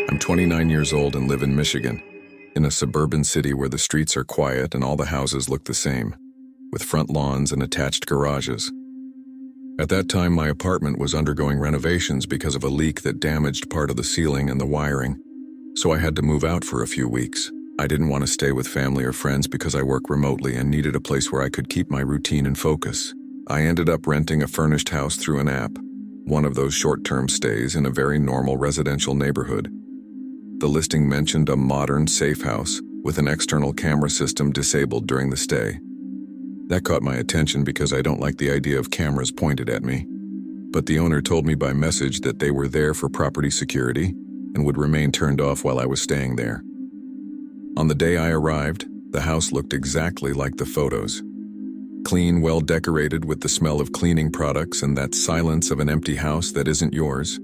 I'm 29 years old and live in Michigan, in a suburban city where the streets are quiet and all the houses look the same, with front lawns and attached garages. At that time, my apartment was undergoing renovations because of a leak that damaged part of the ceiling and the wiring, so I had to move out for a few weeks. I didn't want to stay with family or friends because I work remotely and needed a place where I could keep my routine and focus. I ended up renting a furnished house through an app, one of those short-term stays in a very normal residential neighborhood. The listing mentioned a modern, safe house with an external camera system disabled during the stay. That caught my attention because I don't like the idea of cameras pointed at me. But the owner told me by message that they were there for property security and would remain turned off while I was staying there. On the day I arrived, the house looked exactly like the photos. Clean, well decorated with the smell of cleaning products and that silence of an empty house that isn't yours.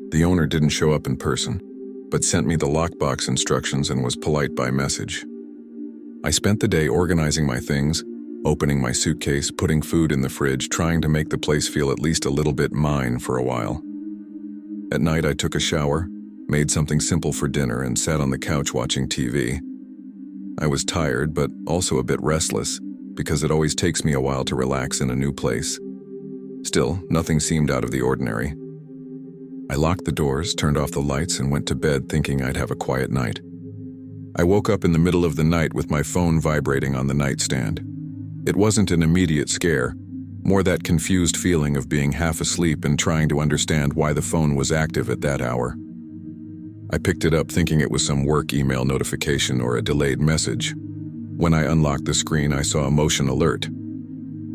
The owner didn't show up in person, but sent me the lockbox instructions and was polite by message. I spent the day organizing my things, opening my suitcase, putting food in the fridge, trying to make the place feel at least a little bit mine for a while. At night, I took a shower, made something simple for dinner, and sat on the couch watching TV. I was tired, but also a bit restless, because it always takes me a while to relax in a new place. Still, nothing seemed out of the ordinary. I locked the doors, turned off the lights, and went to bed thinking I'd have a quiet night. I woke up in the middle of the night with my phone vibrating on the nightstand. It wasn't an immediate scare, more that confused feeling of being half asleep and trying to understand why the phone was active at that hour. I picked it up thinking it was some work email notification or a delayed message. When I unlocked the screen, I saw a motion alert.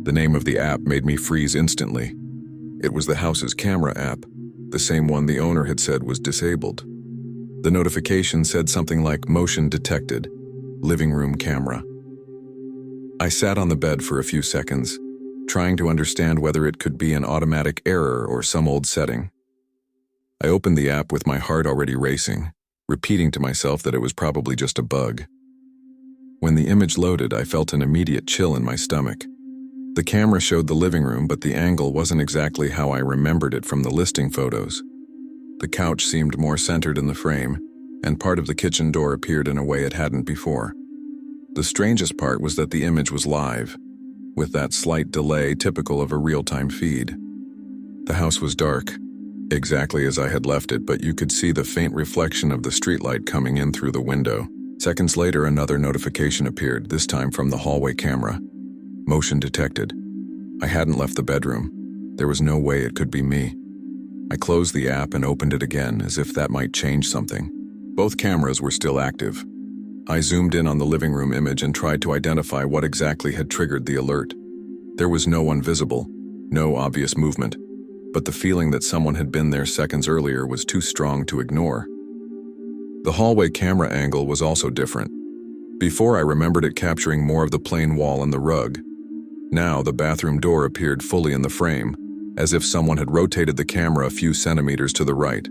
The name of the app made me freeze instantly. It was the house's camera app, the same one the owner had said was disabled. The notification said something like motion detected, living room camera. I sat on the bed for a few seconds, trying to understand whether it could be an automatic error or some old setting. I opened the app with my heart already racing, repeating to myself that it was probably just a bug. When the image loaded, I felt an immediate chill in my stomach. The camera showed the living room, but the angle wasn't exactly how I remembered it from the listing photos. The couch seemed more centered in the frame, and part of the kitchen door appeared in a way it hadn't before. The strangest part was that the image was live, with that slight delay typical of a real-time feed. The house was dark, exactly as I had left it, but you could see the faint reflection of the streetlight coming in through the window. Seconds later, another notification appeared, this time from the hallway camera. Motion detected. I hadn't left the bedroom. There was no way it could be me. I closed the app and opened it again, as if that might change something. Both cameras were still active. I zoomed in on the living room image and tried to identify what exactly had triggered the alert. There was no one visible, no obvious movement, but the feeling that someone had been there seconds earlier was too strong to ignore. The hallway camera angle was also different. Before, I remembered it capturing more of the plain wall and the rug. Now, the bathroom door appeared fully in the frame, as if someone had rotated the camera a few centimeters to the right.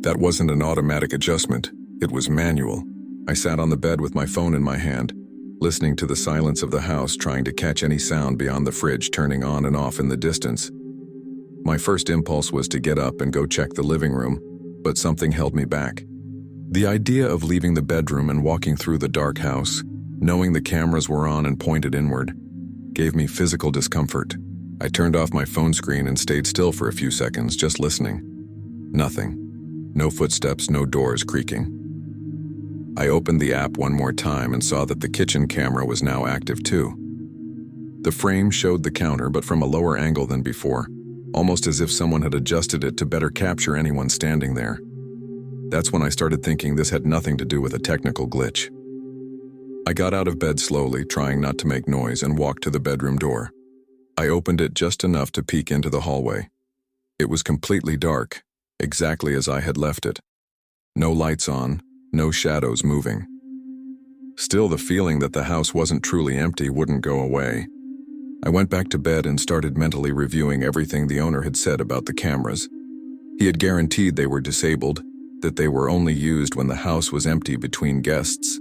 That wasn't an automatic adjustment, it was manual. I sat on the bed with my phone in my hand, listening to the silence of the house, trying to catch any sound beyond the fridge turning on and off in the distance. My first impulse was to get up and go check the living room, but something held me back. The idea of leaving the bedroom and walking through the dark house, knowing the cameras were on and pointed inward, gave me physical discomfort. I turned off my phone screen and stayed still for a few seconds, just listening. Nothing. No footsteps, no doors creaking. I opened the app one more time and saw that the kitchen camera was now active too. The frame showed the counter, but from a lower angle than before, almost as if someone had adjusted it to better capture anyone standing there. That's when I started thinking this had nothing to do with a technical glitch. I got out of bed slowly, trying not to make noise, and walked to the bedroom door. I opened it just enough to peek into the hallway. It was completely dark, exactly as I had left it. No lights on, no shadows moving. Still, the feeling that the house wasn't truly empty wouldn't go away. I went back to bed and started mentally reviewing everything the owner had said about the cameras. He had guaranteed they were disabled, that they were only used when the house was empty between guests.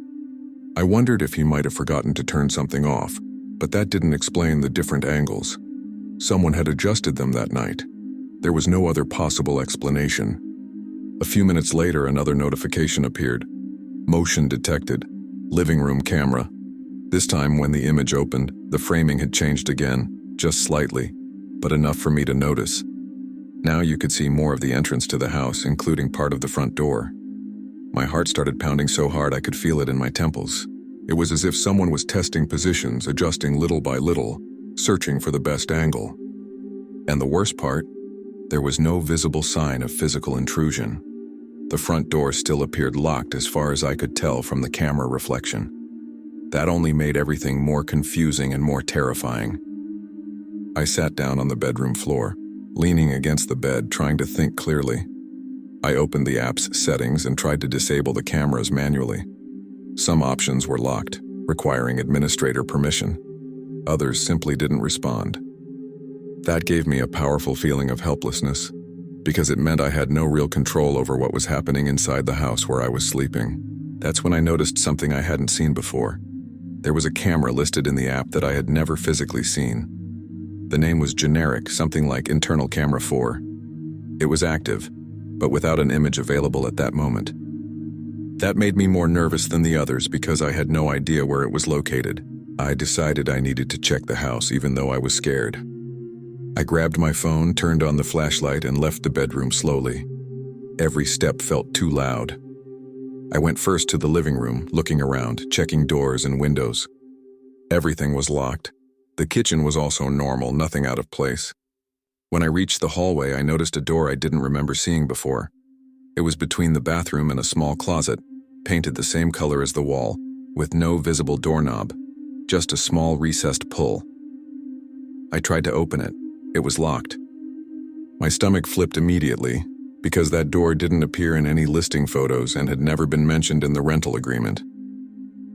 I wondered if he might have forgotten to turn something off, but that didn't explain the different angles. Someone had adjusted them that night. There was no other possible explanation. A few minutes later, another notification appeared. Motion detected. Living room camera. This time, when the image opened, the framing had changed again, just slightly, but enough for me to notice. Now you could see more of the entrance to the house, including part of the front door. My heart started pounding so hard I could feel it in my temples. It was as if someone was testing positions, adjusting little by little, searching for the best angle. And the worst part? There was no visible sign of physical intrusion. The front door still appeared locked as far as I could tell from the camera reflection. That only made everything more confusing and more terrifying. I sat down on the bedroom floor, leaning against the bed, trying to think clearly. I opened the app's settings and tried to disable the cameras manually. Some options were locked, requiring administrator permission. Others simply didn't respond. That gave me a powerful feeling of helplessness, because it meant I had no real control over what was happening inside the house where I was sleeping. That's when I noticed something I hadn't seen before. There was a camera listed in the app that I had never physically seen. The name was generic, something like Internal Camera 4. It was active, but without an image available at that moment. That made me more nervous than the others because I had no idea where it was located. I decided I needed to check the house even though I was scared. I grabbed my phone, turned on the flashlight, and left the bedroom slowly. Every step felt too loud. I went first to the living room, looking around, checking doors and windows. Everything was locked. The kitchen was also normal, nothing out of place. When I reached the hallway, I noticed a door I didn't remember seeing before. It was between the bathroom and a small closet, painted the same color as the wall, with no visible doorknob, just a small recessed pull. I tried to open it. It was locked. My stomach flipped immediately, because that door didn't appear in any listing photos and had never been mentioned in the rental agreement.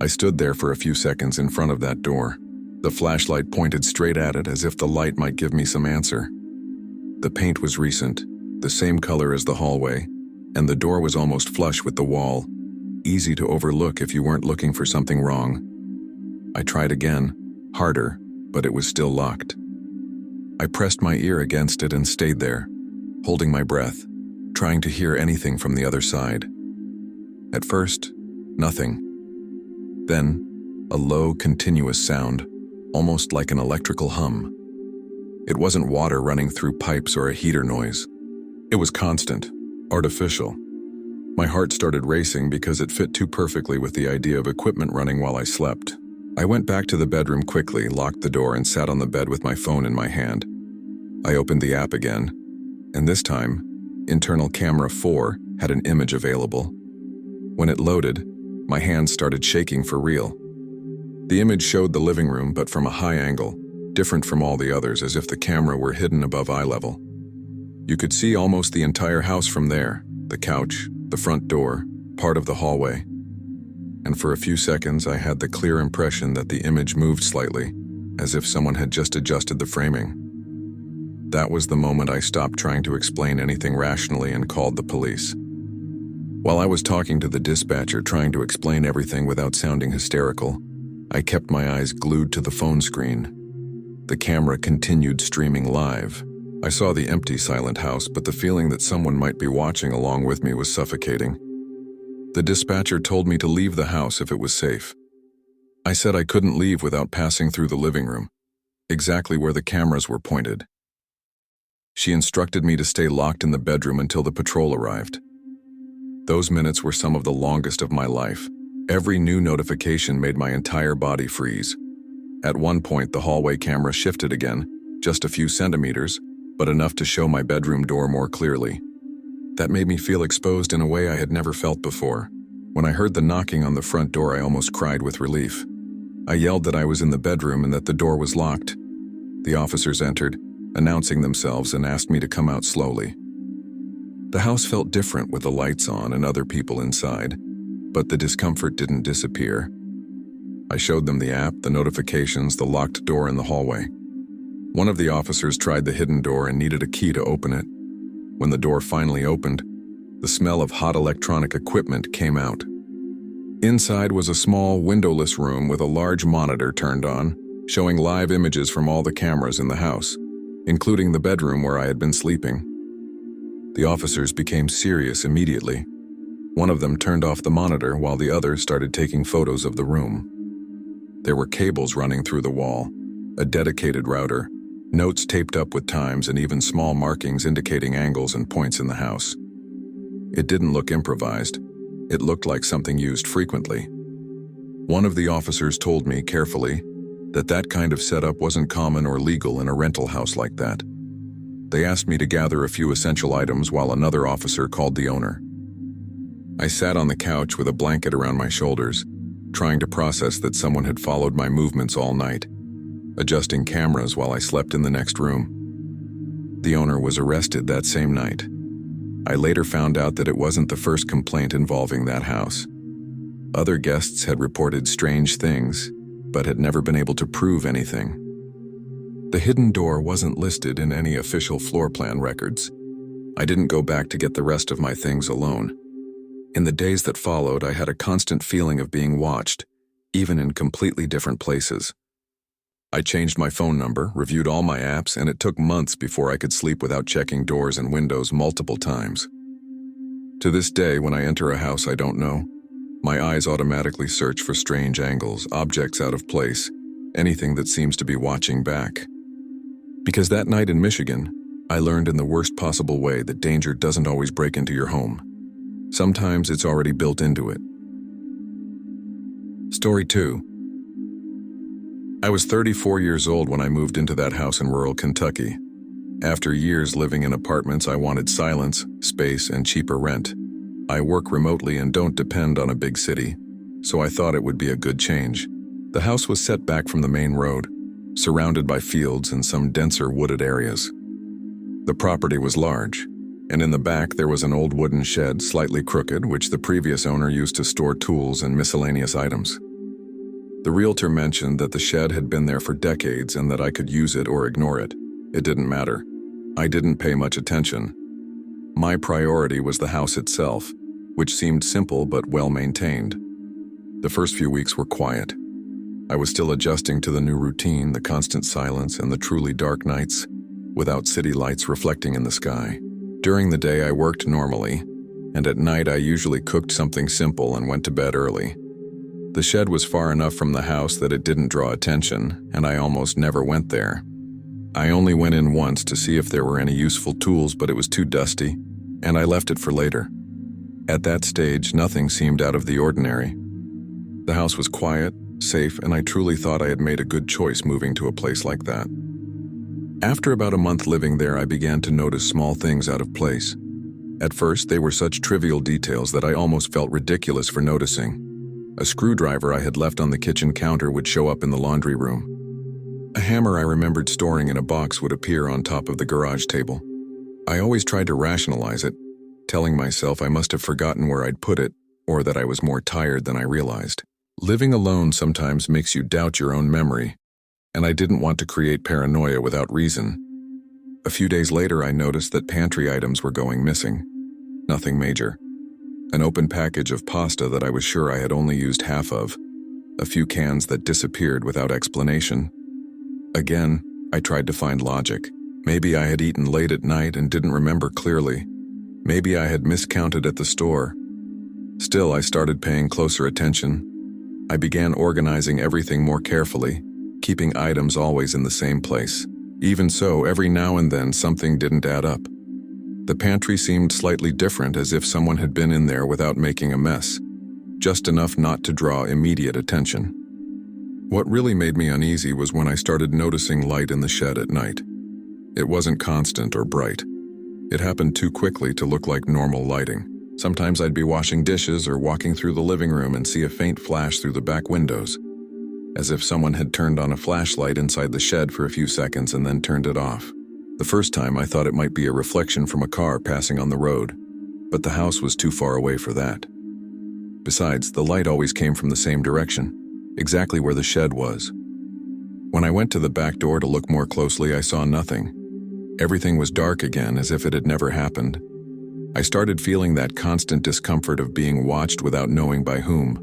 I stood there for a few seconds in front of that door. The flashlight pointed straight at it as if the light might give me some answer. The paint was recent, the same color as the hallway, and the door was almost flush with the wall, easy to overlook if you weren't looking for something wrong. I tried again, harder, but it was still locked. I pressed my ear against it and stayed there, holding my breath, trying to hear anything from the other side. At first, nothing. Then, a low, continuous sound, almost like an electrical hum. It wasn't water running through pipes or a heater noise. It was constant, artificial. My heart started racing because it fit too perfectly with the idea of equipment running while I slept. I went back to the bedroom quickly, locked the door, and sat on the bed with my phone in my hand. I opened the app again, and this time, Internal Camera 4 had an image available. When it loaded, my hands started shaking for real. The image showed the living room, but from a high angle, different from all the others, as if the camera were hidden above eye level. You could see almost the entire house from there, the couch, the front door, part of the hallway. And for a few seconds, I had the clear impression that the image moved slightly, as if someone had just adjusted the framing. That was the moment I stopped trying to explain anything rationally and called the police. While I was talking to the dispatcher, trying to explain everything without sounding hysterical, I kept my eyes glued to the phone screen. The camera continued streaming live. I saw the empty, silent house, but the feeling that someone might be watching along with me was suffocating. The dispatcher told me to leave the house if it was safe. I said I couldn't leave without passing through the living room, exactly where the cameras were pointed. She instructed me to stay locked in the bedroom until the patrol arrived. Those minutes were some of the longest of my life. Every new notification made my entire body freeze. At one point, the hallway camera shifted again, just a few centimeters, but enough to show my bedroom door more clearly. That made me feel exposed in a way I had never felt before. When I heard the knocking on the front door, I almost cried with relief. I yelled that I was in the bedroom and that the door was locked. The officers entered, announcing themselves, and asked me to come out slowly. The house felt different with the lights on and other people inside, but the discomfort didn't disappear. I showed them the app, the notifications, the locked door in the hallway. One of the officers tried the hidden door and needed a key to open it. When the door finally opened, the smell of hot electronic equipment came out. Inside was a small, windowless room with a large monitor turned on, showing live images from all the cameras in the house, including the bedroom where I had been sleeping. The officers became serious immediately. One of them turned off the monitor while the other started taking photos of the room. There were cables running through the wall, a dedicated router, notes taped up with times, and even small markings indicating angles and points in the house. It didn't look improvised. It looked like something used frequently. One of the officers told me carefully that that kind of setup wasn't common or legal in a rental house like that. They asked me to gather a few essential items while another officer called the owner. I sat on the couch with a blanket around my shoulders, trying to process that someone had followed my movements all night, adjusting cameras while I slept in the next room. The owner was arrested that same night. I later found out that it wasn't the first complaint involving that house. Other guests had reported strange things, but had never been able to prove anything. The hidden door wasn't listed in any official floor plan records. I didn't go back to get the rest of my things alone. In the days that followed, I had a constant feeling of being watched, even in completely different places. I changed my phone number, reviewed all my apps, and it took months before I could sleep without checking doors and windows multiple times. To this day, when I enter a house I don't know, my eyes automatically search for strange angles, objects out of place, anything that seems to be watching back. Because that night in Michigan, I learned in the worst possible way that danger doesn't always break into your home. Sometimes it's already built into it. Story 2. I was 34 years old when I moved into that house in rural Kentucky. After years living in apartments, I wanted silence, space, and cheaper rent. I work remotely and don't depend on a big city, so I thought it would be a good change. The house was set back from the main road, surrounded by fields and some denser wooded areas. The property was large, and in the back there was an old wooden shed, slightly crooked, which the previous owner used to store tools and miscellaneous items. The realtor mentioned that the shed had been there for decades and that I could use it or ignore it. It didn't matter. I didn't pay much attention. My priority was the house itself, which seemed simple but well maintained. The first few weeks were quiet. I was still adjusting to the new routine, the constant silence, and the truly dark nights, without city lights reflecting in the sky. During the day I worked normally, and at night I usually cooked something simple and went to bed early. The shed was far enough from the house that it didn't draw attention, and I almost never went there. I only went in once to see if there were any useful tools, but it was too dusty, and I left it for later. At that stage, nothing seemed out of the ordinary. The house was quiet, safe, and I truly thought I had made a good choice moving to a place like that. After about a month living there, I began to notice small things out of place. At first, they were such trivial details that I almost felt ridiculous for noticing. A screwdriver I had left on the kitchen counter would show up in the laundry room. A hammer I remembered storing in a box would appear on top of the garage table. I always tried to rationalize it, telling myself I must have forgotten where I'd put it, or that I was more tired than I realized. Living alone sometimes makes you doubt your own memory, and I didn't want to create paranoia without reason. A few days later, I noticed that pantry items were going missing. Nothing major. An open package of pasta that I was sure I had only used half of. A few cans that disappeared without explanation. Again, I tried to find logic. Maybe I had eaten late at night and didn't remember clearly. Maybe I had miscounted at the store. Still, I started paying closer attention. I began organizing everything more carefully, keeping items always in the same place. Even so, every now and then something didn't add up. The pantry seemed slightly different, as if someone had been in there without making a mess, just enough not to draw immediate attention. What really made me uneasy was when I started noticing light in the shed at night. It wasn't constant or bright. It happened too quickly to look like normal lighting. Sometimes I'd be washing dishes or walking through the living room and see a faint flash through the back windows, as if someone had turned on a flashlight inside the shed for a few seconds and then turned it off. The first time I thought it might be a reflection from a car passing on the road, but the house was too far away for that. Besides, the light always came from the same direction, exactly where the shed was. When I went to the back door to look more closely, I saw nothing. Everything was dark again, as if it had never happened. I started feeling that constant discomfort of being watched without knowing by whom.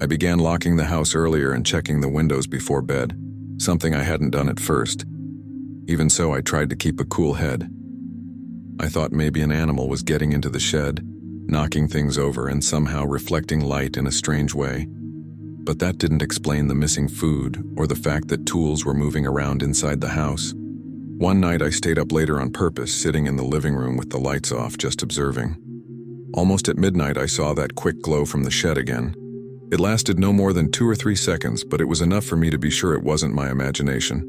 I began locking the house earlier and checking the windows before bed, something I hadn't done at first. Even so, I tried to keep a cool head. I thought maybe an animal was getting into the shed, knocking things over and somehow reflecting light in a strange way. But that didn't explain the missing food or the fact that tools were moving around inside the house. One night I stayed up later on purpose, sitting in the living room with the lights off, just observing. Almost at midnight I saw that quick glow from the shed again. It lasted no more than 2 or 3 seconds, but it was enough for me to be sure it wasn't my imagination.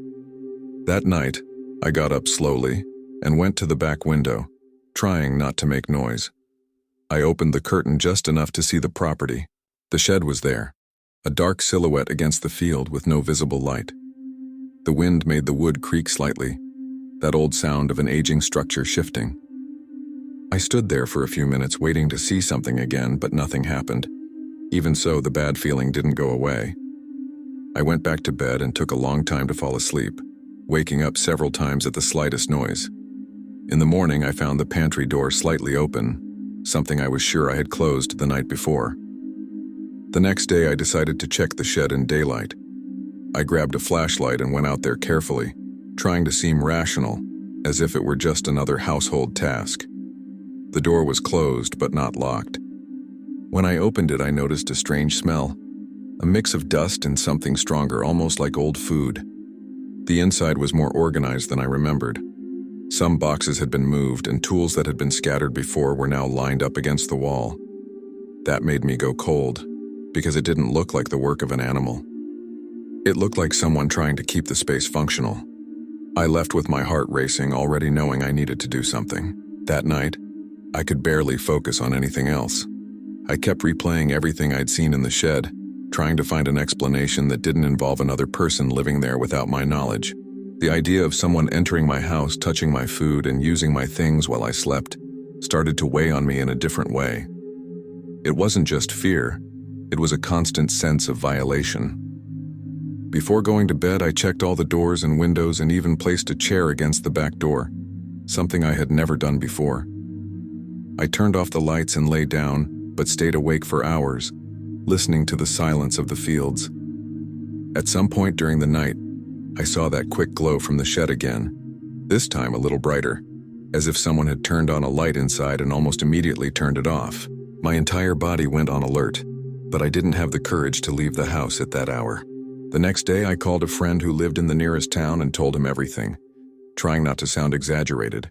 That night, I got up slowly and went to the back window, trying not to make noise. I opened the curtain just enough to see the property. The shed was there, a dark silhouette against the field with no visible light. The wind made the wood creak slightly, that old sound of an aging structure shifting. I stood there for a few minutes waiting to see something again, but nothing happened. Even so, the bad feeling didn't go away. I went back to bed and took a long time to fall asleep, waking up several times at the slightest noise. In the morning, I found the pantry door slightly open, something I was sure I had closed the night before. The next day, I decided to check the shed in daylight. I grabbed a flashlight and went out there carefully, trying to seem rational, as if it were just another household task. The door was closed but not locked. When I opened it, I noticed a strange smell, a mix of dust and something stronger, almost like old food. The inside was more organized than I remembered. Some boxes had been moved, and tools that had been scattered before were now lined up against the wall. That made me go cold, because it didn't look like the work of an animal. It looked like someone trying to keep the space functional. I left with my heart racing, already knowing I needed to do something. That night, I could barely focus on anything else. I kept replaying everything I'd seen in the shed, trying to find an explanation that didn't involve another person living there without my knowledge. The idea of someone entering my house, touching my food, and using my things while I slept started to weigh on me in a different way. It wasn't just fear, it was a constant sense of violation. Before going to bed, I checked all the doors and windows and even placed a chair against the back door, something I had never done before. I turned off the lights and lay down, but stayed awake for hours, listening to the silence of the fields. At some point during the night, I saw that quick glow from the shed again, this time a little brighter, as if someone had turned on a light inside and almost immediately turned it off. My entire body went on alert, but I didn't have the courage to leave the house at that hour. The next day, I called a friend who lived in the nearest town and told him everything, trying not to sound exaggerated.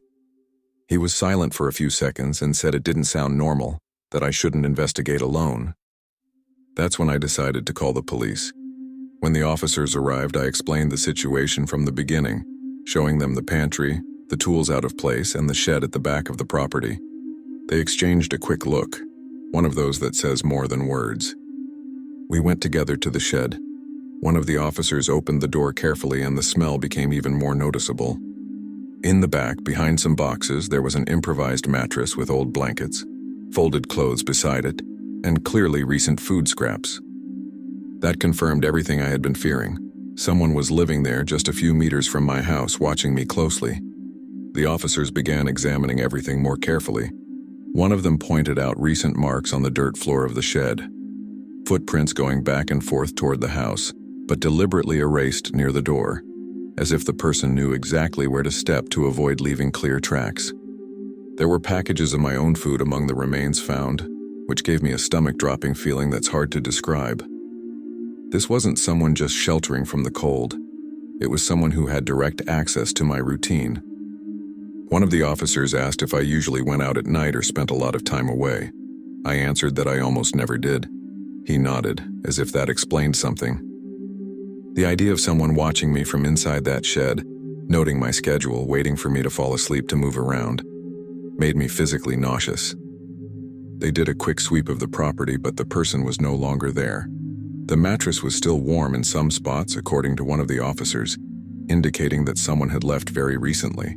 He was silent for a few seconds and said it didn't sound normal, that I shouldn't investigate alone. That's when I decided to call the police. When the officers arrived, I explained the situation from the beginning, showing them the pantry, the tools out of place, and the shed at the back of the property. They exchanged a quick look, one of those that says more than words. We went together to the shed. One of the officers opened the door carefully, and the smell became even more noticeable. In the back, behind some boxes, there was an improvised mattress with old blankets, folded clothes beside it, and clearly recent food scraps. That confirmed everything I had been fearing. Someone was living there just a few meters from my house, watching me closely. The officers began examining everything more carefully. One of them pointed out recent marks on the dirt floor of the shed, footprints going back and forth toward the house, but deliberately erased near the door, as if the person knew exactly where to step to avoid leaving clear tracks. There were packages of my own food among the remains found, which gave me a stomach-dropping feeling that's hard to describe. This wasn't someone just sheltering from the cold. It was someone who had direct access to my routine. One of the officers asked if I usually went out at night or spent a lot of time away. I answered that I almost never did. He nodded, as if that explained something. The idea of someone watching me from inside that shed, noting my schedule, waiting for me to fall asleep to move around, made me physically nauseous. They did a quick sweep of the property, but the person was no longer there. The mattress was still warm in some spots, according to one of the officers, indicating that someone had left very recently.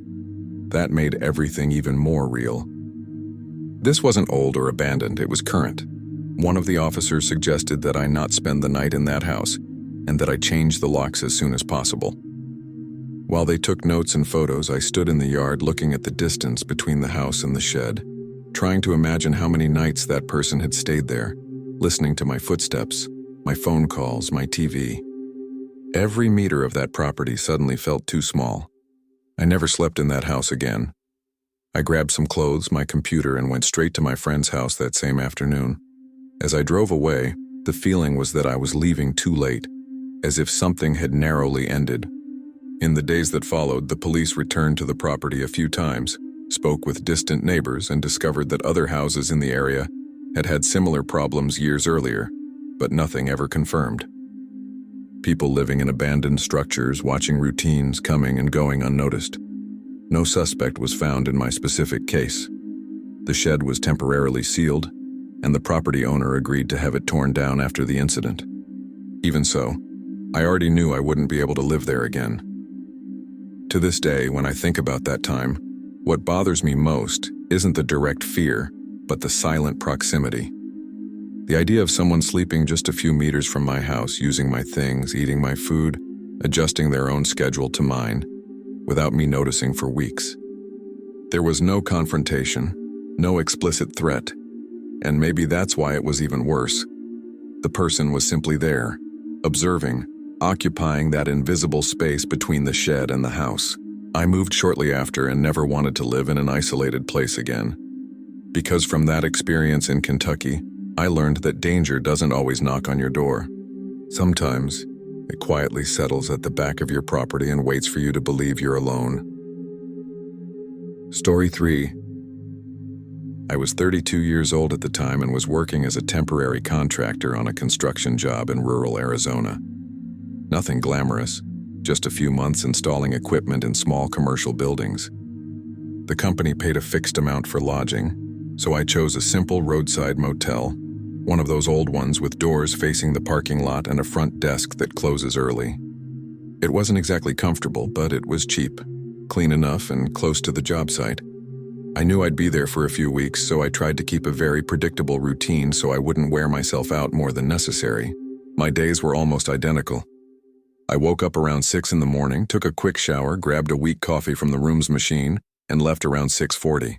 That made everything even more real. This wasn't old or abandoned, it was current. One of the officers suggested that I not spend the night in that house, and that I change the locks as soon as possible. While they took notes and photos, I stood in the yard looking at the distance between the house and the shed, trying to imagine how many nights that person had stayed there, listening to my footsteps, my phone calls, my TV. Every meter of that property suddenly felt too small. I never slept in that house again. I grabbed some clothes, my computer, and went straight to my friend's house that same afternoon. As I drove away, the feeling was that I was leaving too late, as if something had narrowly ended. In the days that followed, the police returned to the property a few times, spoke with distant neighbors, and discovered that other houses in the area had had similar problems years earlier, but nothing ever confirmed. People living in abandoned structures, watching routines coming and going unnoticed. No suspect was found in my specific case. The shed was temporarily sealed, and the property owner agreed to have it torn down after the incident. Even so, I already knew I wouldn't be able to live there again. To this day, when I think about that time, what bothers me most isn't the direct fear, but the silent proximity. The idea of someone sleeping just a few meters from my house, using my things, eating my food, adjusting their own schedule to mine, without me noticing for weeks. There was no confrontation, no explicit threat, and maybe that's why it was even worse. The person was simply there, observing, occupying that invisible space between the shed and the house. I moved shortly after and never wanted to live in an isolated place again. Because from that experience in Kentucky, I learned that danger doesn't always knock on your door. Sometimes, it quietly settles at the back of your property and waits for you to believe you're alone. Story 3. I was 32 years old at the time and was working as a temporary contractor on a construction job in rural Arizona. Nothing glamorous, just a few months installing equipment in small commercial buildings. The company paid a fixed amount for lodging, so I chose a simple roadside motel, one of those old ones with doors facing the parking lot and a front desk that closes early. It wasn't exactly comfortable, but it was cheap, clean enough, and close to the job site. I knew I'd be there for a few weeks, so I tried to keep a very predictable routine so I wouldn't wear myself out more than necessary. My days were almost identical. I woke up around 6 in the morning, took a quick shower, grabbed a weak coffee from the room's machine, and left around 6:40.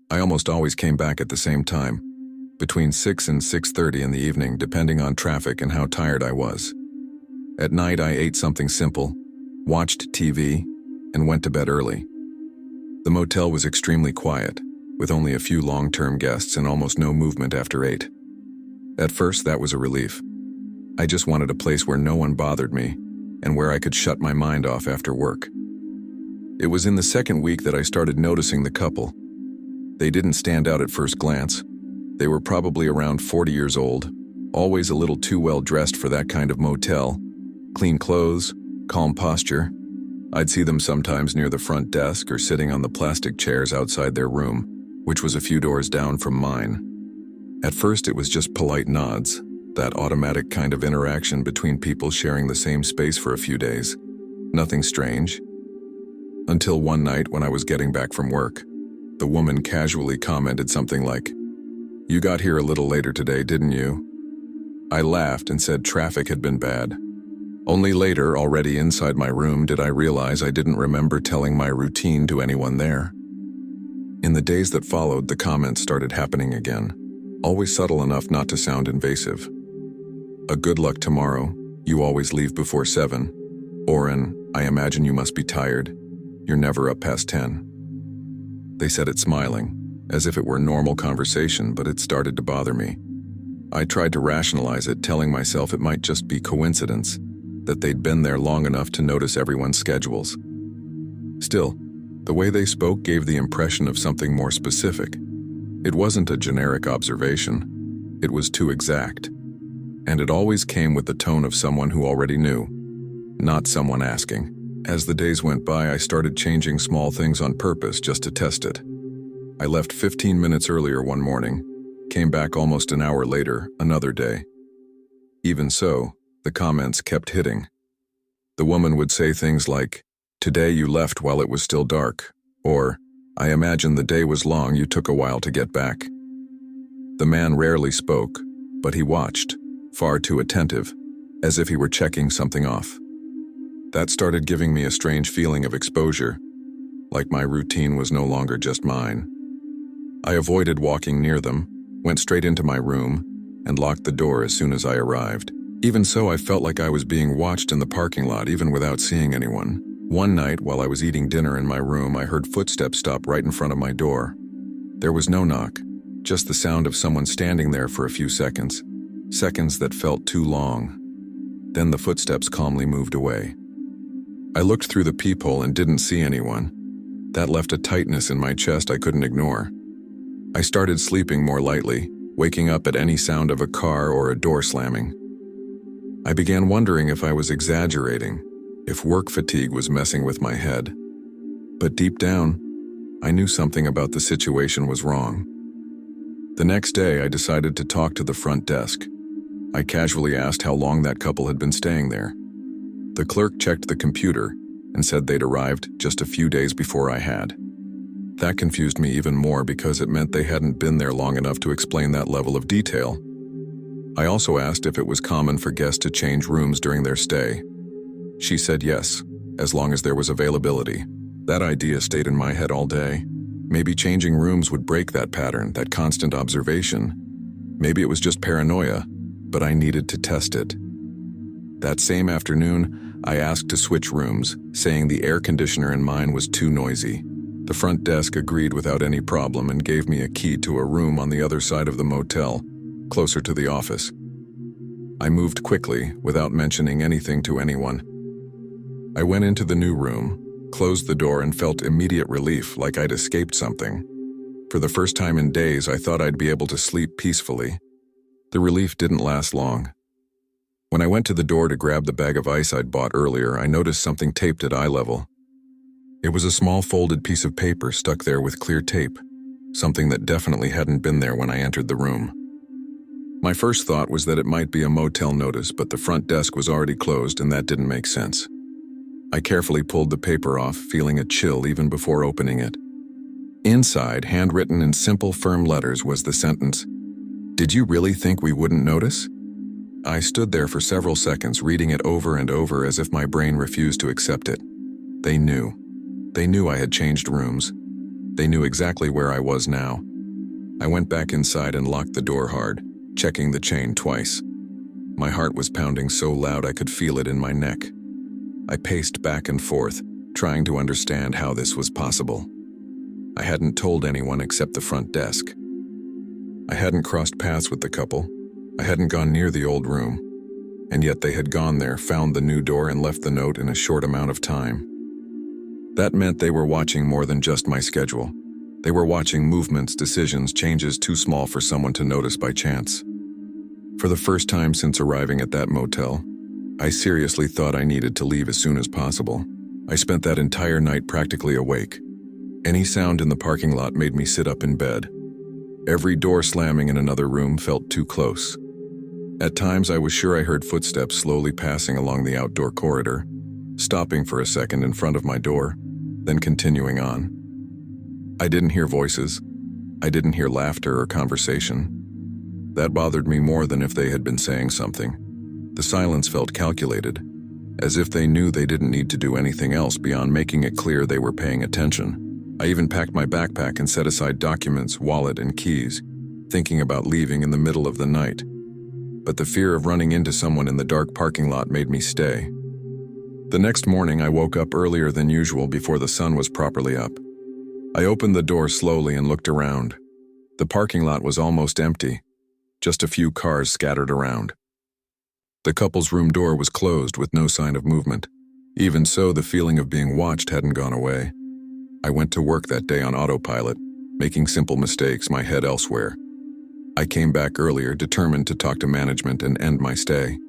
I almost always came back at the same time, between 6 and 6:30 in the evening, depending on traffic and how tired I was. At night, I ate something simple, watched TV, and went to bed early. The motel was extremely quiet, with only a few long-term guests and almost no movement after 8. At first, that was a relief. I just wanted a place where no one bothered me, and where I could shut my mind off after work. It was in the second week that I started noticing the couple. They didn't stand out at first glance. They were probably around 40 years old, always a little too well dressed for that kind of motel. Clean clothes, calm posture. I'd see them sometimes near the front desk or sitting on the plastic chairs outside their room, which was a few doors down from mine. At first it was just polite nods, that automatic kind of interaction between people sharing the same space for a few days. Nothing strange. Until one night when I was getting back from work, the woman casually commented something like, "You got here a little later today, didn't you?" I laughed and said traffic had been bad. Only later, already inside my room, did I realize I didn't remember telling my routine to anyone there. In the days that followed, the comments started happening again, always subtle enough not to sound invasive. A "good luck tomorrow, you always leave before 7, or an "I imagine you must be tired, you're never up past 10. They said it smiling, as if it were normal conversation, but it started to bother me. I tried to rationalize it, telling myself it might just be coincidence, that they'd been there long enough to notice everyone's schedules. Still, the way they spoke gave the impression of something more specific. It wasn't a generic observation. It was too exact. And it always came with the tone of someone who already knew, not someone asking. As the days went by, I started changing small things on purpose just to test it. I left 15 minutes earlier one morning, came back almost an hour later, another day. Even so, the comments kept hitting. The woman would say things like, "Today you left while it was still dark," or, "I imagine the day was long, you took a while to get back." The man rarely spoke, but he watched, far too attentive, as if he were checking something off. That started giving me a strange feeling of exposure, like my routine was no longer just mine. I avoided walking near them, went straight into my room, and locked the door as soon as I arrived. Even so, I felt like I was being watched in the parking lot even without seeing anyone, One night, while I was eating dinner in my room, I heard footsteps stop right in front of my door. There was no knock, just the sound of someone standing there for a few seconds, seconds that felt too long. Then the footsteps calmly moved away. I looked through the peephole and didn't see anyone. That left a tightness in my chest I couldn't ignore. I started sleeping more lightly, waking up at any sound of a car or a door slamming. I began wondering if I was exaggerating, if work fatigue was messing with my head. But deep down, I knew something about the situation was wrong. The next day, I decided to talk to the front desk. I casually asked how long that couple had been staying there. The clerk checked the computer and said they'd arrived just a few days before I had. That confused me even more because it meant they hadn't been there long enough to explain that level of detail. I also asked if it was common for guests to change rooms during their stay. She said yes, as long as there was availability. That idea stayed in my head all day. Maybe changing rooms would break that pattern, that constant observation. Maybe it was just paranoia, but I needed to test it. That same afternoon, I asked to switch rooms, saying the air conditioner in mine was too noisy. The front desk agreed without any problem and gave me a key to a room on the other side of the motel, closer to the office. I moved quickly, without mentioning anything to anyone. I went into the new room, closed the door, and felt immediate relief, like I'd escaped something. For the first time in days, I thought I'd be able to sleep peacefully. The relief didn't last long. When I went to the door to grab the bag of ice I'd bought earlier, I noticed something taped at eye level. It was a small folded piece of paper stuck there with clear tape, something that definitely hadn't been there when I entered the room. My first thought was that it might be a motel notice, but the front desk was already closed and that didn't make sense. I carefully pulled the paper off, feeling a chill even before opening it. Inside, handwritten in simple, firm letters, was the sentence, "Did you really think we wouldn't notice?" I stood there for several seconds, reading it over and over as if my brain refused to accept it. They knew. They knew I had changed rooms. They knew exactly where I was now. I went back inside and locked the door hard, checking the chain twice. My heart was pounding so loud I could feel it in my neck. I paced back and forth, trying to understand how this was possible. I hadn't told anyone except the front desk. I hadn't crossed paths with the couple. I hadn't gone near the old room. And yet they had gone there, found the new door, and left the note in a short amount of time. That meant they were watching more than just my schedule. They were watching movements, decisions, changes too small for someone to notice by chance. For the first time since arriving at that motel, I seriously thought I needed to leave as soon as possible. I spent that entire night practically awake. Any sound in the parking lot made me sit up in bed. Every door slamming in another room felt too close. At times I was sure I heard footsteps slowly passing along the outdoor corridor, stopping for a second in front of my door, then continuing on. I didn't hear voices. I didn't hear laughter or conversation. That bothered me more than if they had been saying something. The silence felt calculated, as if they knew they didn't need to do anything else beyond making it clear they were paying attention. I even packed my backpack and set aside documents, wallet, and keys, thinking about leaving in the middle of the night. But the fear of running into someone in the dark parking lot made me stay. The next morning, I woke up earlier than usual before the sun was properly up. I opened the door slowly and looked around. The parking lot was almost empty, just a few cars scattered around. The couple's room door was closed with no sign of movement. Even so, the feeling of being watched hadn't gone away. I went to work that day on autopilot, making simple mistakes, my head elsewhere. I came back earlier, determined to talk to management and end my stay.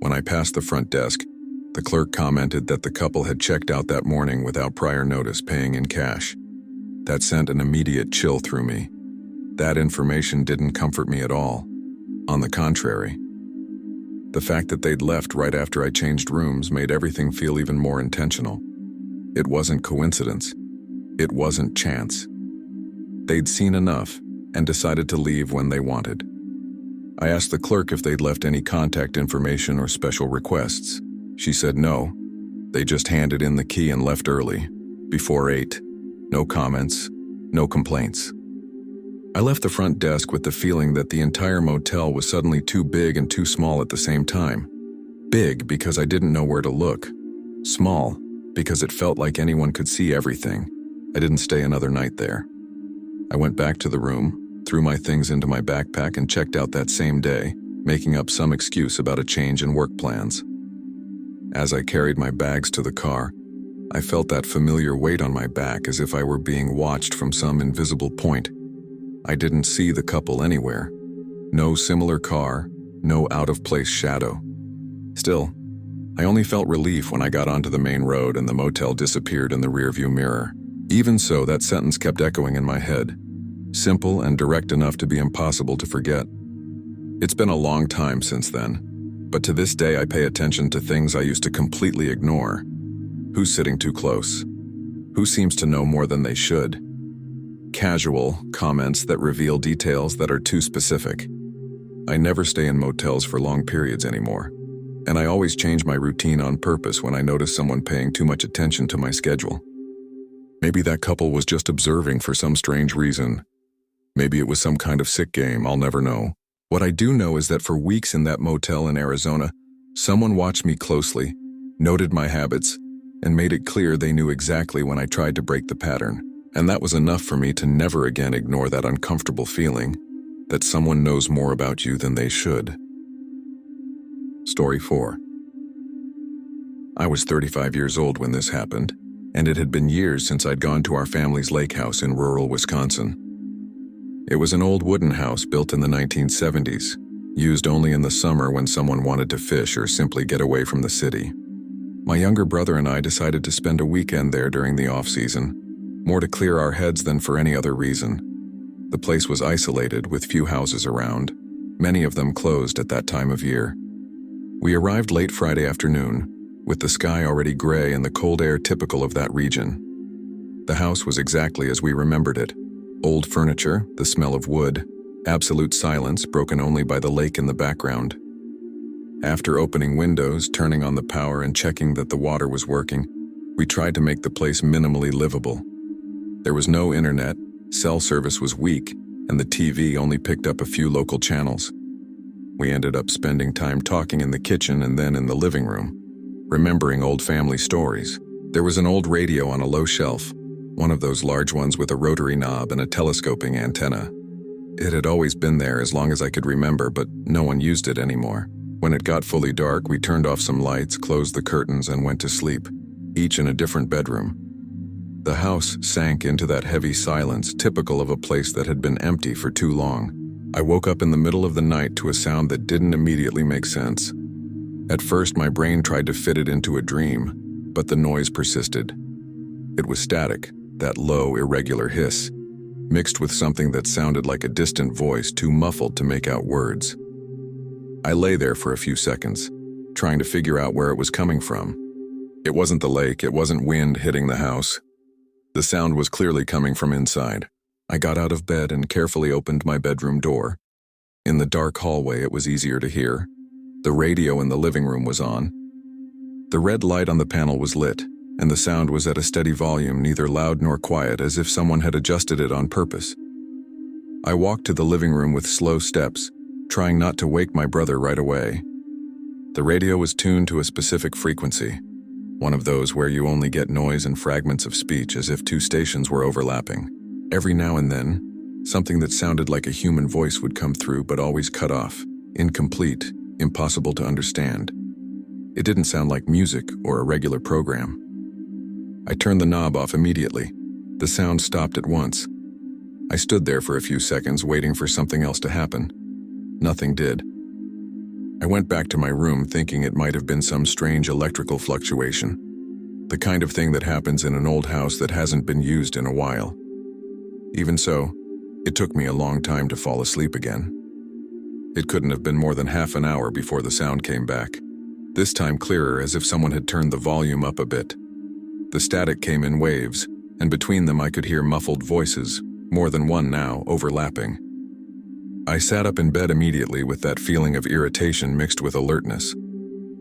When I passed the front desk, the clerk commented that the couple had checked out that morning without prior notice, paying in cash. That sent an immediate chill through me. That information didn't comfort me at all. On the contrary. The fact that they'd left right after I changed rooms made everything feel even more intentional. It wasn't coincidence. It wasn't chance. They'd seen enough and decided to leave when they wanted. I asked the clerk if they'd left any contact information or special requests. She said no. They just handed in the key and left early, before 8. No comments, no complaints. I left the front desk with the feeling that the entire motel was suddenly too big and too small at the same time. Big because I didn't know where to look. Small Because it felt like anyone could see everything, I didn't stay another night there. I went back to the room, threw my things into my backpack, and checked out that same day, making up some excuse about a change in work plans. As I carried my bags to the car, I felt that familiar weight on my back, as if I were being watched from some invisible point. I didn't see the couple anywhere. No similar car, no out-of-place shadow. Still, I only felt relief when I got onto the main road and the motel disappeared in the rearview mirror. Even so, that sentence kept echoing in my head, simple and direct enough to be impossible to forget. It's been a long time since then, but to this day I pay attention to things I used to completely ignore. Who's sitting too close? Who seems to know more than they should? Casual comments that reveal details that are too specific. I never stay in motels for long periods anymore, and I always change my routine on purpose when I notice someone paying too much attention to my schedule. Maybe that couple was just observing for some strange reason. Maybe it was some kind of sick game, I'll never know. What I do know is that for weeks in that motel in Arizona, someone watched me closely, noted my habits, and made it clear they knew exactly when I tried to break the pattern. And that was enough for me to never again ignore that uncomfortable feeling that someone knows more about you than they should. Story 4. I was 35 years old when this happened, and it had been years since I'd gone to our family's lake house in rural Wisconsin. It was an old wooden house built in the 1970s, used only in the summer when someone wanted to fish or simply get away from the city. My younger brother and I decided to spend a weekend there during the off-season, more to clear our heads than for any other reason. The place was isolated with few houses around, many of them closed at that time of year. We arrived late Friday afternoon, with the sky already gray and the cold air typical of that region. The house was exactly as we remembered it. Old furniture, the smell of wood, absolute silence broken only by the lake in the background. After opening windows, turning on the power, and checking that the water was working, we tried to make the place minimally livable. There was no internet, cell service was weak, and the TV only picked up a few local channels. We ended up spending time talking in the kitchen and then in the living room, remembering old family stories. There was an old radio on a low shelf, one of those large ones with a rotary knob and a telescoping antenna. It had always been there as long as I could remember, but no one used it anymore. When it got fully dark, we turned off some lights, closed the curtains, and went to sleep, each in a different bedroom. The house sank into that heavy silence typical of a place that had been empty for too long. I woke up in the middle of the night to a sound that didn't immediately make sense. At first, my brain tried to fit it into a dream, but the noise persisted. It was static, that low, irregular hiss, mixed with something that sounded like a distant voice too muffled to make out words. I lay there for a few seconds, trying to figure out where it was coming from. It wasn't the lake, it wasn't wind hitting the house. The sound was clearly coming from inside. I got out of bed and carefully opened my bedroom door. In the dark hallway, it was easier to hear. The radio in the living room was on. The red light on the panel was lit, and the sound was at a steady volume, neither loud nor quiet, as if someone had adjusted it on purpose. I walked to the living room with slow steps, trying not to wake my brother right away. The radio was tuned to a specific frequency, one of those where you only get noise and fragments of speech, as if two stations were overlapping. Every now and then, something that sounded like a human voice would come through, but always cut off, incomplete, impossible to understand. It didn't sound like music or a regular program. I turned the knob off immediately. The sound stopped at once. I stood there for a few seconds, waiting for something else to happen. Nothing did. I went back to my room thinking it might have been some strange electrical fluctuation, the kind of thing that happens in an old house that hasn't been used in a while. Even so, it took me a long time to fall asleep again. It couldn't have been more than half an hour before the sound came back, this time clearer, as if someone had turned the volume up a bit. The static came in waves, and between them I could hear muffled voices, more than one now, overlapping. I sat up in bed immediately with that feeling of irritation mixed with alertness.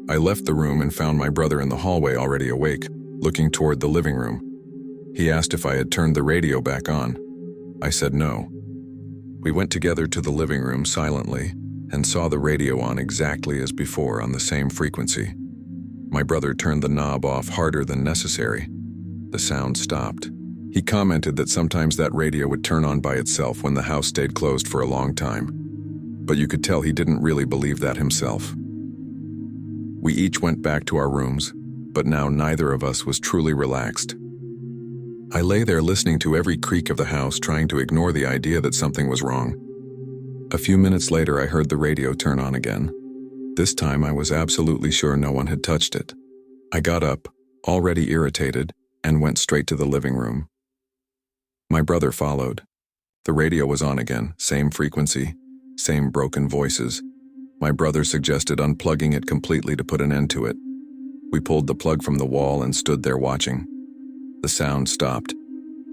I left the room and found my brother in the hallway already awake, looking toward the living room. He asked if I had turned the radio back on. I said no. We went together to the living room silently and saw the radio on exactly as before on the same frequency. My brother turned the knob off harder than necessary. The sound stopped. He commented that sometimes that radio would turn on by itself when the house stayed closed for a long time, but you could tell he didn't really believe that himself. We each went back to our rooms, but now neither of us was truly relaxed. I lay there listening to every creak of the house, trying to ignore the idea that something was wrong. A few minutes later, I heard the radio turn on again. This time, I was absolutely sure no one had touched it. I got up, already irritated, and went straight to the living room. My brother followed. The radio was on again, same frequency, same broken voices. My brother suggested unplugging it completely to put an end to it. We pulled the plug from the wall and stood there watching. The sound stopped.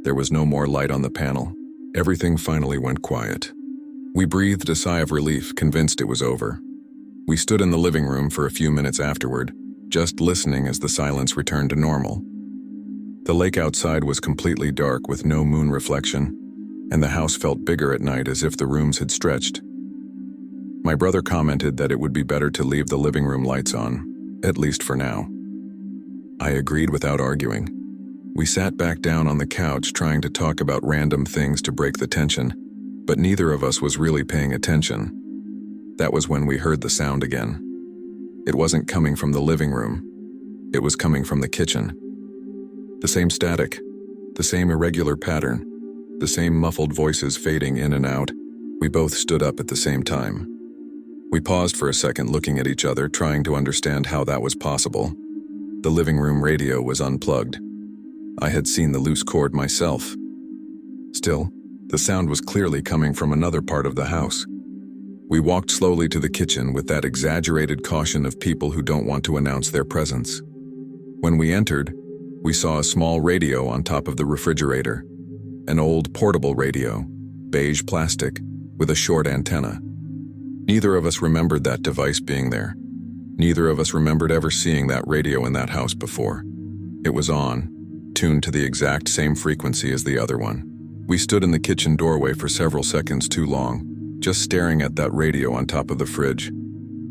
There was no more light on the panel. Everything finally went quiet. We breathed a sigh of relief, convinced it was over. We stood in the living room for a few minutes afterward, just listening as the silence returned to normal. The lake outside was completely dark with no moon reflection, and the house felt bigger at night as if the rooms had stretched. My brother commented that it would be better to leave the living room lights on, at least for now. I agreed without arguing. We sat back down on the couch trying to talk about random things to break the tension, but neither of us was really paying attention. That was when we heard the sound again. It wasn't coming from the living room. It was coming from the kitchen. The same static, the same irregular pattern, the same muffled voices fading in and out. We both stood up at the same time. We paused for a second, looking at each other, trying to understand how that was possible. The living room radio was unplugged. I had seen the loose cord myself. Still, the sound was clearly coming from another part of the house. We walked slowly to the kitchen with that exaggerated caution of people who don't want to announce their presence. When we entered, we saw a small radio on top of the refrigerator. An old portable radio, beige plastic, with a short antenna. Neither of us remembered that device being there. Neither of us remembered ever seeing that radio in that house before. It was on, tuned to the exact same frequency as the other one. We stood in the kitchen doorway for several seconds too long, just staring at that radio on top of the fridge.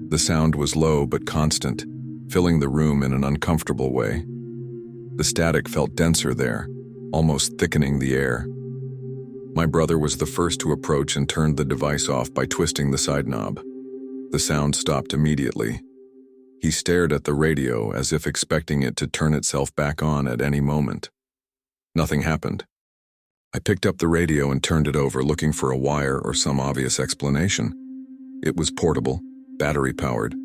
The sound was low but constant, filling the room in an uncomfortable way. The static felt denser there, almost thickening the air. My brother was the first to approach and turned the device off by twisting the side knob. The sound stopped immediately. He stared at the radio as if expecting it to turn itself back on at any moment. Nothing happened. I picked up the radio and turned it over, looking for a wire or some obvious explanation. It was portable, battery-powered.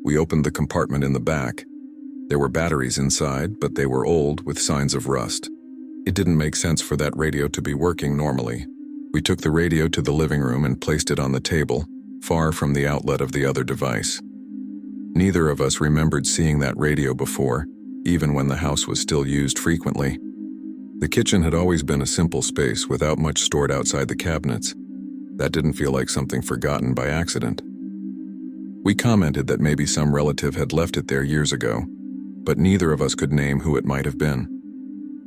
We opened the compartment in the back. There were batteries inside, but they were old with signs of rust. It didn't make sense for that radio to be working normally. We took the radio to the living room and placed it on the table, far from the outlet of the other device. Neither of us remembered seeing that radio before, even when the house was still used frequently. The kitchen had always been a simple space without much stored outside the cabinets. That didn't feel like something forgotten by accident. We commented that maybe some relative had left it there years ago, but neither of us could name who it might have been.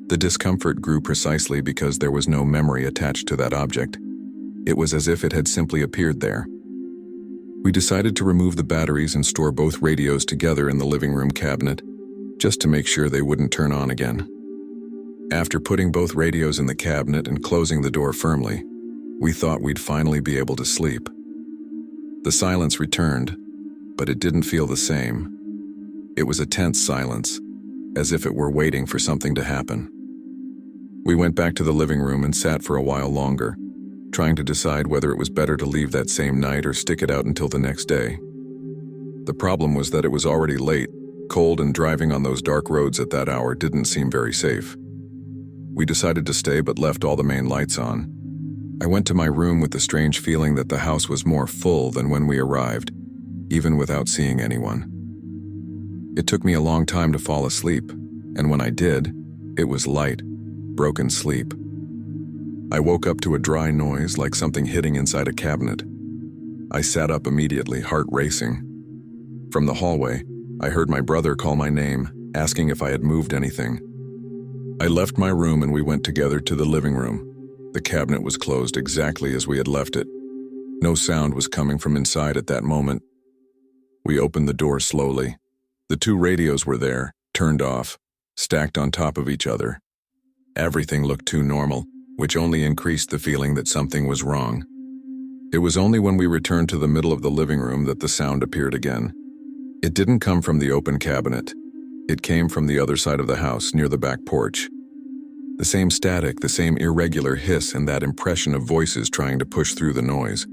The discomfort grew precisely because there was no memory attached to that object. It was as if it had simply appeared there. We decided to remove the batteries and store both radios together in the living room cabinet, just to make sure they wouldn't turn on again. After putting both radios in the cabinet and closing the door firmly, we thought we'd finally be able to sleep. The silence returned, but it didn't feel the same. It was a tense silence, as if it were waiting for something to happen. We went back to the living room and sat for a while longer, trying to decide whether it was better to leave that same night or stick it out until the next day. The problem was that it was already late, cold, and driving on those dark roads at that hour didn't seem very safe. We decided to stay but left all the main lights on. I went to my room with the strange feeling that the house was more full than when we arrived, even without seeing anyone. It took me a long time to fall asleep, and when I did, it was light, broken sleep. I woke up to a dry noise like something hitting inside a cabinet. I sat up immediately, heart racing. From the hallway, I heard my brother call my name, asking if I had moved anything. I left my room and we went together to the living room. The cabinet was closed exactly as we had left it. No sound was coming from inside at that moment. We opened the door slowly. The two radios were there, turned off, stacked on top of each other. Everything looked too normal, which only increased the feeling that something was wrong. It was only when we returned to the middle of the living room that the sound appeared again. It didn't come from the open cabinet. It came from the other side of the house, near the back porch. The same static, the same irregular hiss, and that impression of voices trying to push through the noise.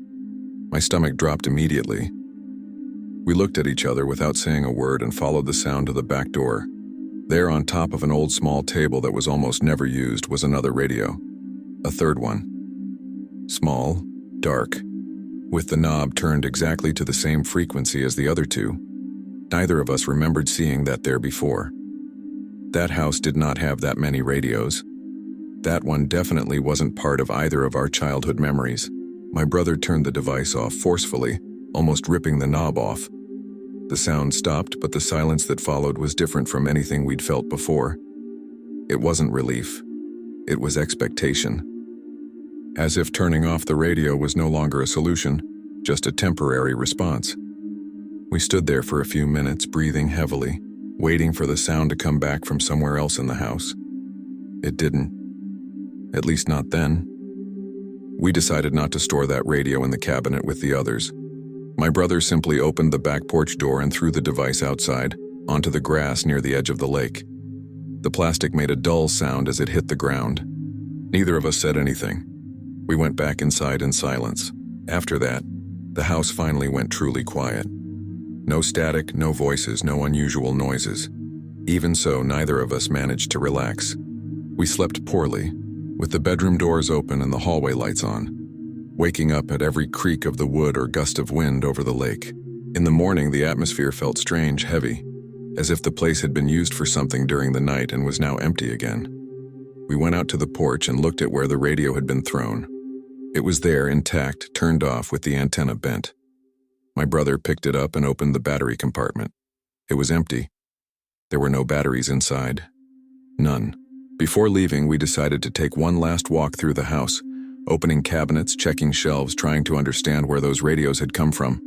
My stomach dropped immediately. We looked at each other without saying a word and followed the sound to the back door. There, on top of an old small table that was almost never used, was another radio. A third one. Small, dark, with the knob turned exactly to the same frequency as the other two. Neither of us remembered seeing that there before. That house did not have that many radios. That one definitely wasn't part of either of our childhood memories. My brother turned the device off forcefully, almost ripping the knob off. The sound stopped, but the silence that followed was different from anything we'd felt before. It wasn't relief. It was expectation. As if turning off the radio was no longer a solution, just a temporary response. We stood there for a few minutes, breathing heavily, waiting for the sound to come back from somewhere else in the house. It didn't. At least not then. We decided not to store that radio in the cabinet with the others. My brother simply opened the back porch door and threw the device outside, onto the grass near the edge of the lake. The plastic made a dull sound as it hit the ground. Neither of us said anything. We went back inside in silence. After that, the house finally went truly quiet. No static, no voices, no unusual noises. Even so, neither of us managed to relax. We slept poorly, with the bedroom doors open and the hallway lights on, waking up at every creak of the wood or gust of wind over the lake. In the morning, the atmosphere felt strange, heavy, as if the place had been used for something during the night and was now empty again. We went out to the porch and looked at where the radio had been thrown. It was there, intact, turned off with the antenna bent. My brother picked it up and opened the battery compartment. It was empty. There were no batteries inside. None. Before leaving, we decided to take one last walk through the house, opening cabinets, checking shelves, trying to understand where those radios had come from.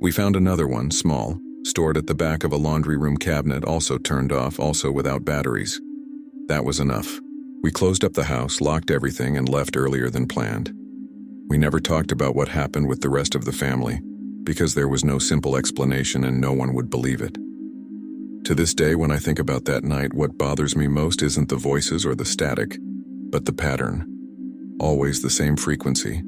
We found another one, small, stored at the back of a laundry room cabinet, also turned off, also without batteries. That was enough. We closed up the house, locked everything, and left earlier than planned. We never talked about what happened with the rest of the family, because there was no simple explanation and no one would believe it. To this day, when I think about that night, what bothers me most isn't the voices or the static, but the pattern. Always the same frequency,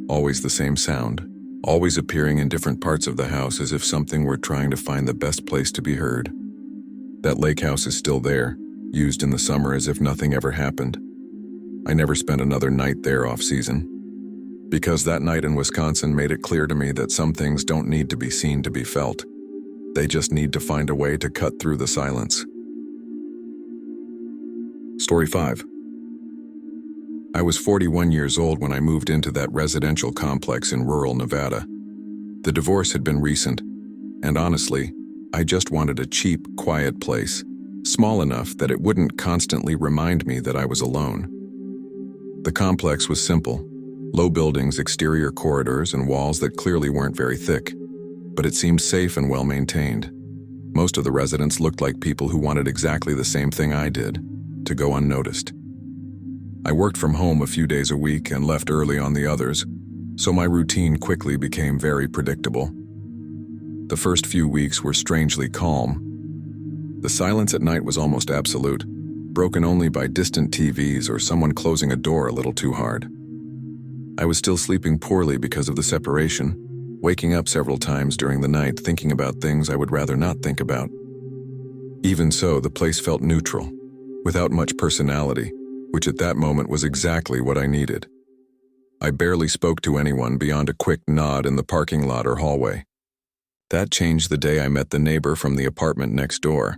always the same sound, always appearing in different parts of the house as if something were trying to find the best place to be heard. That lake house is still there, used in the summer as if nothing ever happened. I never spent another night there off-season, because that night in Wisconsin made it clear to me that some things don't need to be seen to be felt. They just need to find a way to cut through the silence. Story 5. I was 41 years old when I moved into that residential complex in rural Nevada. The divorce had been recent, and honestly, I just wanted a cheap, quiet place, small enough that it wouldn't constantly remind me that I was alone. The complex was simple. Low buildings, exterior corridors, and walls that clearly weren't very thick, but it seemed safe and well-maintained. Most of the residents looked like people who wanted exactly the same thing I did, to go unnoticed. I worked from home a few days a week and left early on the others, so my routine quickly became very predictable. The first few weeks were strangely calm. The silence at night was almost absolute, broken only by distant TVs or someone closing a door a little too hard. I was still sleeping poorly because of the separation, waking up several times during the night thinking about things I would rather not think about. Even so, the place felt neutral, without much personality, which at that moment was exactly what I needed. I barely spoke to anyone beyond a quick nod in the parking lot or hallway. That changed the day I met the neighbor from the apartment next door.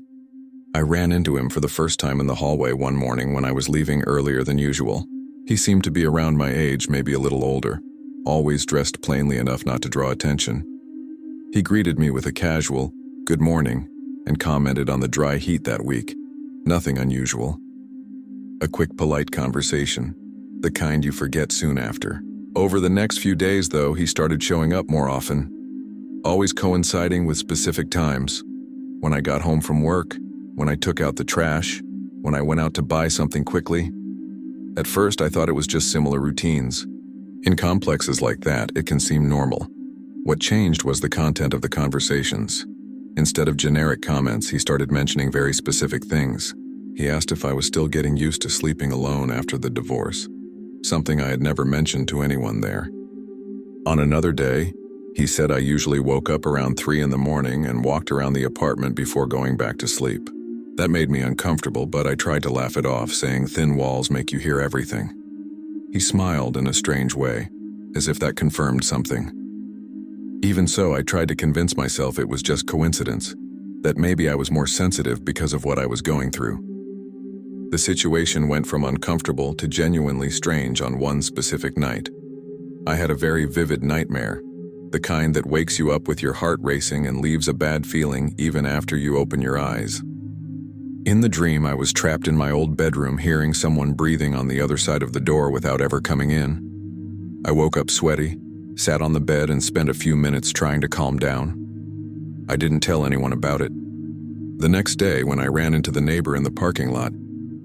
I ran into him for the first time in the hallway one morning when I was leaving earlier than usual. He seemed to be around my age, maybe a little older, always dressed plainly enough not to draw attention. He greeted me with a casual, "Good morning," and commented on the dry heat that week. Nothing unusual. A quick, polite conversation, the kind you forget soon after. Over the next few days, though, he started showing up more often, always coinciding with specific times. when I got home from work, when I took out the trash, when I went out to buy something quickly. At first, I thought it was just similar routines. In complexes like that, it can seem normal. What changed was the content of the conversations. Instead of generic comments, he started mentioning very specific things. He asked if I was still getting used to sleeping alone after the divorce, something I had never mentioned to anyone there. On another day, he said I usually woke up around 3 in the morning and walked around the apartment before going back to sleep. That made me uncomfortable, but I tried to laugh it off, saying thin walls make you hear everything. He smiled in a strange way, as if that confirmed something. Even so, I tried to convince myself it was just coincidence, that maybe I was more sensitive because of what I was going through. The situation went from uncomfortable to genuinely strange on one specific night. I had a very vivid nightmare, the kind that wakes you up with your heart racing and leaves a bad feeling even after you open your eyes. In the dream, I was trapped in my old bedroom hearing someone breathing on the other side of the door without ever coming in. I woke up sweaty, sat on the bed and spent a few minutes trying to calm down. I didn't tell anyone about it. The next day, when I ran into the neighbor in the parking lot,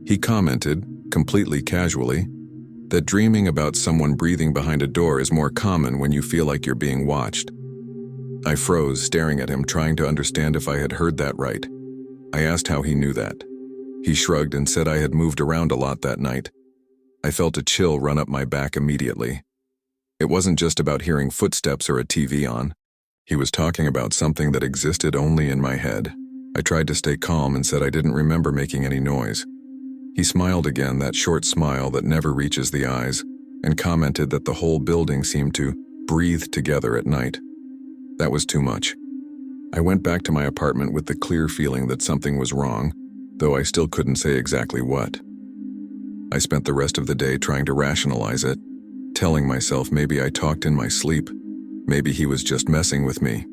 he commented, completely casually, that dreaming about someone breathing behind a door is more common when you feel like you're being watched. I froze, staring at him, trying to understand if I had heard that right. I asked how he knew that. He shrugged and said I had moved around a lot that night. I felt a chill run up my back immediately. It wasn't just about hearing footsteps or a TV on. He was talking about something that existed only in my head. I tried to stay calm and said I didn't remember making any noise. He smiled again, that short smile that never reaches the eyes, and commented that the whole building seemed to breathe together at night. That was too much. I went back to my apartment with the clear feeling that something was wrong, though I still couldn't say exactly what. I spent the rest of the day trying to rationalize it, telling myself maybe I talked in my sleep, maybe he was just messing with me.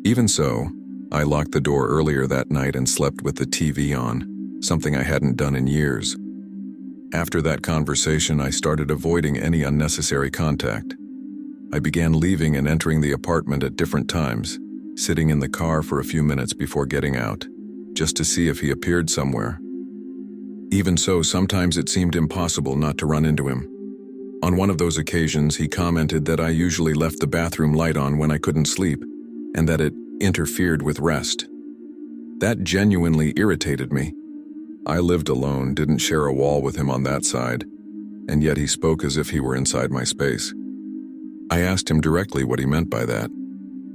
Even so, I locked the door earlier that night and slept with the TV on, something I hadn't done in years. After that conversation, I started avoiding any unnecessary contact. I began leaving and entering the apartment at different times, sitting in the car for a few minutes before getting out, just to see if he appeared somewhere. Even so, sometimes it seemed impossible not to run into him. On one of those occasions, he commented that I usually left the bathroom light on when I couldn't sleep, and that it interfered with rest. That genuinely irritated me. I lived alone, didn't share a wall with him on that side, and yet he spoke as if he were inside my space. I asked him directly what he meant by that.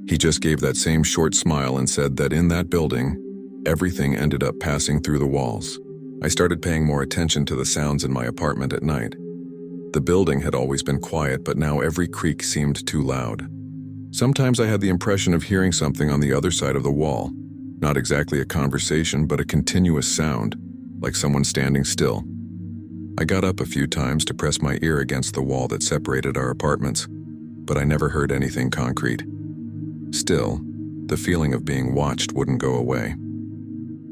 He just gave that same short smile and said that in that building, everything ended up passing through the walls. I started paying more attention to the sounds in my apartment at night. The building had always been quiet, but now every creak seemed too loud. Sometimes I had the impression of hearing something on the other side of the wall, not exactly a conversation, but a continuous sound, like someone standing still. I got up a few times to press my ear against the wall that separated our apartments, but I never heard anything concrete. Still, the feeling of being watched wouldn't go away.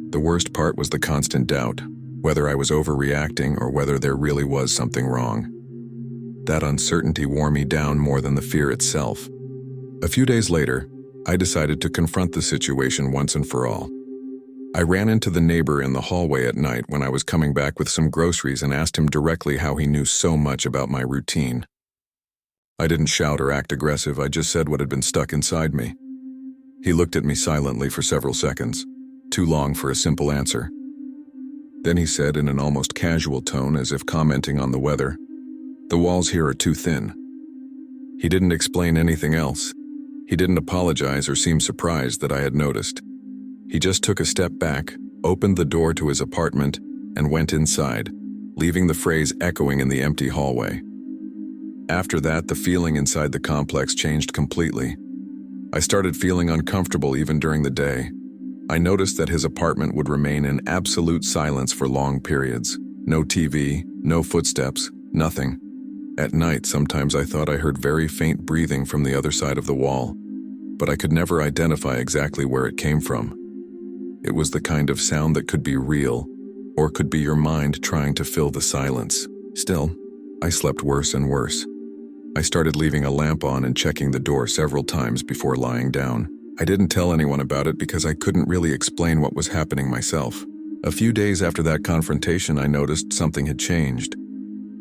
The worst part was the constant doubt, whether I was overreacting or whether there really was something wrong. That uncertainty wore me down more than the fear itself. A few days later, I decided to confront the situation once and for all. I ran into the neighbor in the hallway at night when I was coming back with some groceries and asked him directly how he knew so much about my routine. I didn't shout or act aggressive, I just said what had been stuck inside me. He looked at me silently for several seconds, too long for a simple answer. Then he said in an almost casual tone, as if commenting on the weather, "The walls here are too thin." He didn't explain anything else. He didn't apologize or seem surprised that I had noticed. He just took a step back, opened the door to his apartment, and went inside, leaving the phrase echoing in the empty hallway. After that, the feeling inside the complex changed completely. I started feeling uncomfortable even during the day. I noticed that his apartment would remain in absolute silence for long periods. No TV, no footsteps, nothing. At night, sometimes I thought I heard very faint breathing from the other side of the wall, but I could never identify exactly where it came from. It was the kind of sound that could be real, or could be your mind trying to fill the silence. Still, I slept worse and worse. I started leaving a lamp on and checking the door several times before lying down. I didn't tell anyone about it because I couldn't really explain what was happening myself. A few days after that confrontation, I noticed something had changed.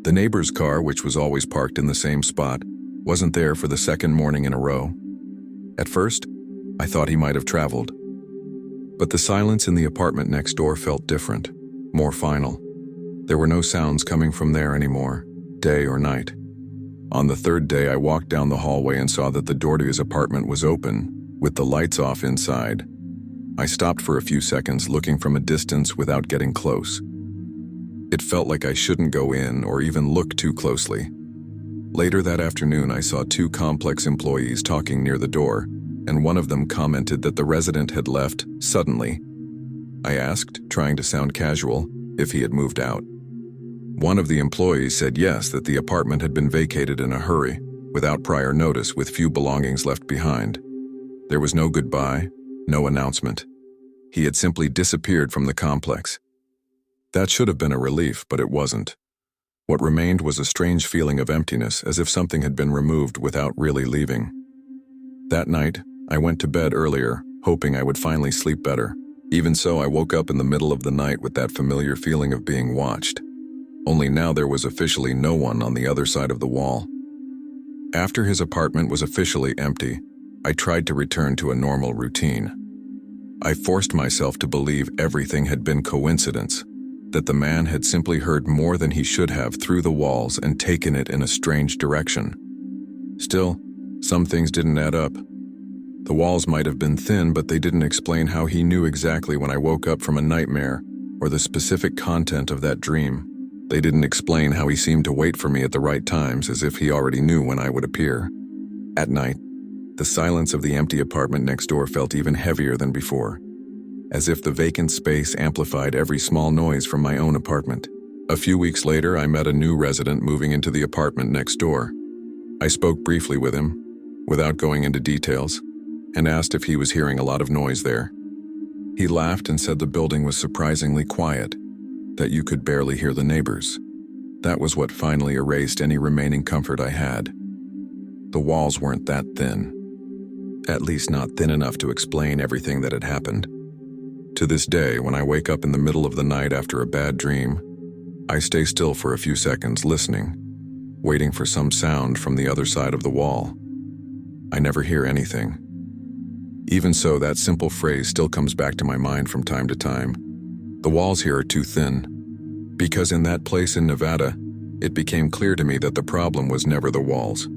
The neighbor's car, which was always parked in the same spot, wasn't there for the second morning in a row. At first, I thought he might have traveled. But the silence in the apartment next door felt different, more final. There were no sounds coming from there anymore, day or night. On the third day, I walked down the hallway and saw that the door to his apartment was open, with the lights off inside. I stopped for a few seconds, looking from a distance without getting close. It felt like I shouldn't go in or even look too closely. Later that afternoon, I saw two complex employees talking near the door, and one of them commented that the resident had left suddenly. I asked, trying to sound casual, if he had moved out. One of the employees said yes, that the apartment had been vacated in a hurry, without prior notice, with few belongings left behind. There was no goodbye, no announcement. He had simply disappeared from the complex. That should have been a relief, but it wasn't. What remained was a strange feeling of emptiness, as if something had been removed without really leaving. That night, I went to bed earlier, hoping I would finally sleep better. Even so, I woke up in the middle of the night with that familiar feeling of being watched. Only now there was officially no one on the other side of the wall. After his apartment was officially empty, I tried to return to a normal routine. I forced myself to believe everything had been coincidence, that the man had simply heard more than he should have through the walls and taken it in a strange direction. Still, some things didn't add up. The walls might have been thin, but they didn't explain how he knew exactly when I woke up from a nightmare or the specific content of that dream. They didn't explain how he seemed to wait for me at the right times, as if he already knew when I would appear. At night, the silence of the empty apartment next door felt even heavier than before, as if the vacant space amplified every small noise from my own apartment. A few weeks later, I met a new resident moving into the apartment next door. I spoke briefly with him, without going into details, and asked if he was hearing a lot of noise there. He laughed and said the building was surprisingly quiet, that you could barely hear the neighbors. That was what finally erased any remaining comfort I had. The walls weren't that thin. At least not thin enough to explain everything that had happened. To this day, when I wake up in the middle of the night after a bad dream, I stay still for a few seconds listening, waiting for some sound from the other side of the wall. I never hear anything. Even so, that simple phrase still comes back to my mind from time to time. The walls here are too thin. Because in that place in Nevada, it became clear to me that the problem was never the walls.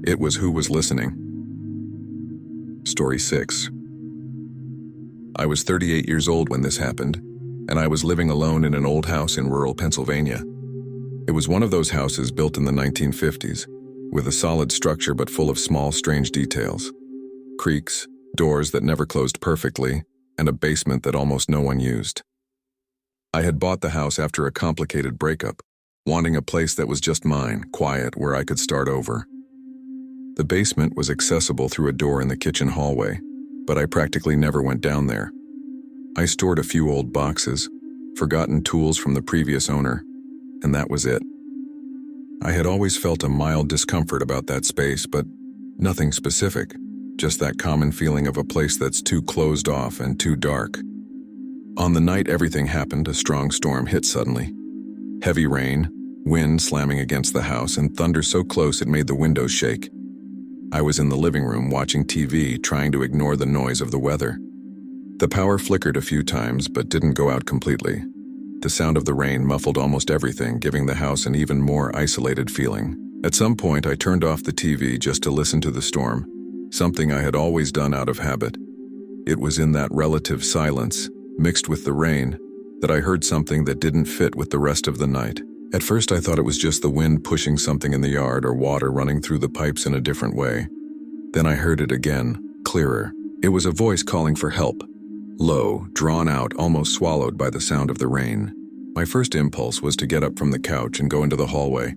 It was who was listening. Story 6. I was 38 years old when this happened, and I was living alone in an old house in rural Pennsylvania. It was one of those houses built in the 1950s, with a solid structure but full of small, strange details. Creaks, doors that never closed perfectly, and a basement that almost no one used. I had bought the house after a complicated breakup, wanting a place that was just mine, quiet, where I could start over. The basement was accessible through a door in the kitchen hallway, but I practically never went down there. I stored a few old boxes, forgotten tools from the previous owner, and that was it. I had always felt a mild discomfort about that space, but nothing specific, just that common feeling of a place that's too closed off and too dark. On the night everything happened, a strong storm hit suddenly. Heavy rain, wind slamming against the house, and thunder so close it made the windows shake. I was in the living room watching TV, trying to ignore the noise of the weather. The power flickered a few times, but didn't go out completely. The sound of the rain muffled almost everything, giving the house an even more isolated feeling. At some point, I turned off the TV just to listen to the storm, something I had always done out of habit. It was in that relative silence, mixed with the rain, that I heard something that didn't fit with the rest of the night. At first I thought it was just the wind pushing something in the yard or water running through the pipes in a different way. Then I heard it again, clearer. It was a voice calling for help. Low, drawn out, almost swallowed by the sound of the rain. My first impulse was to get up from the couch and go into the hallway,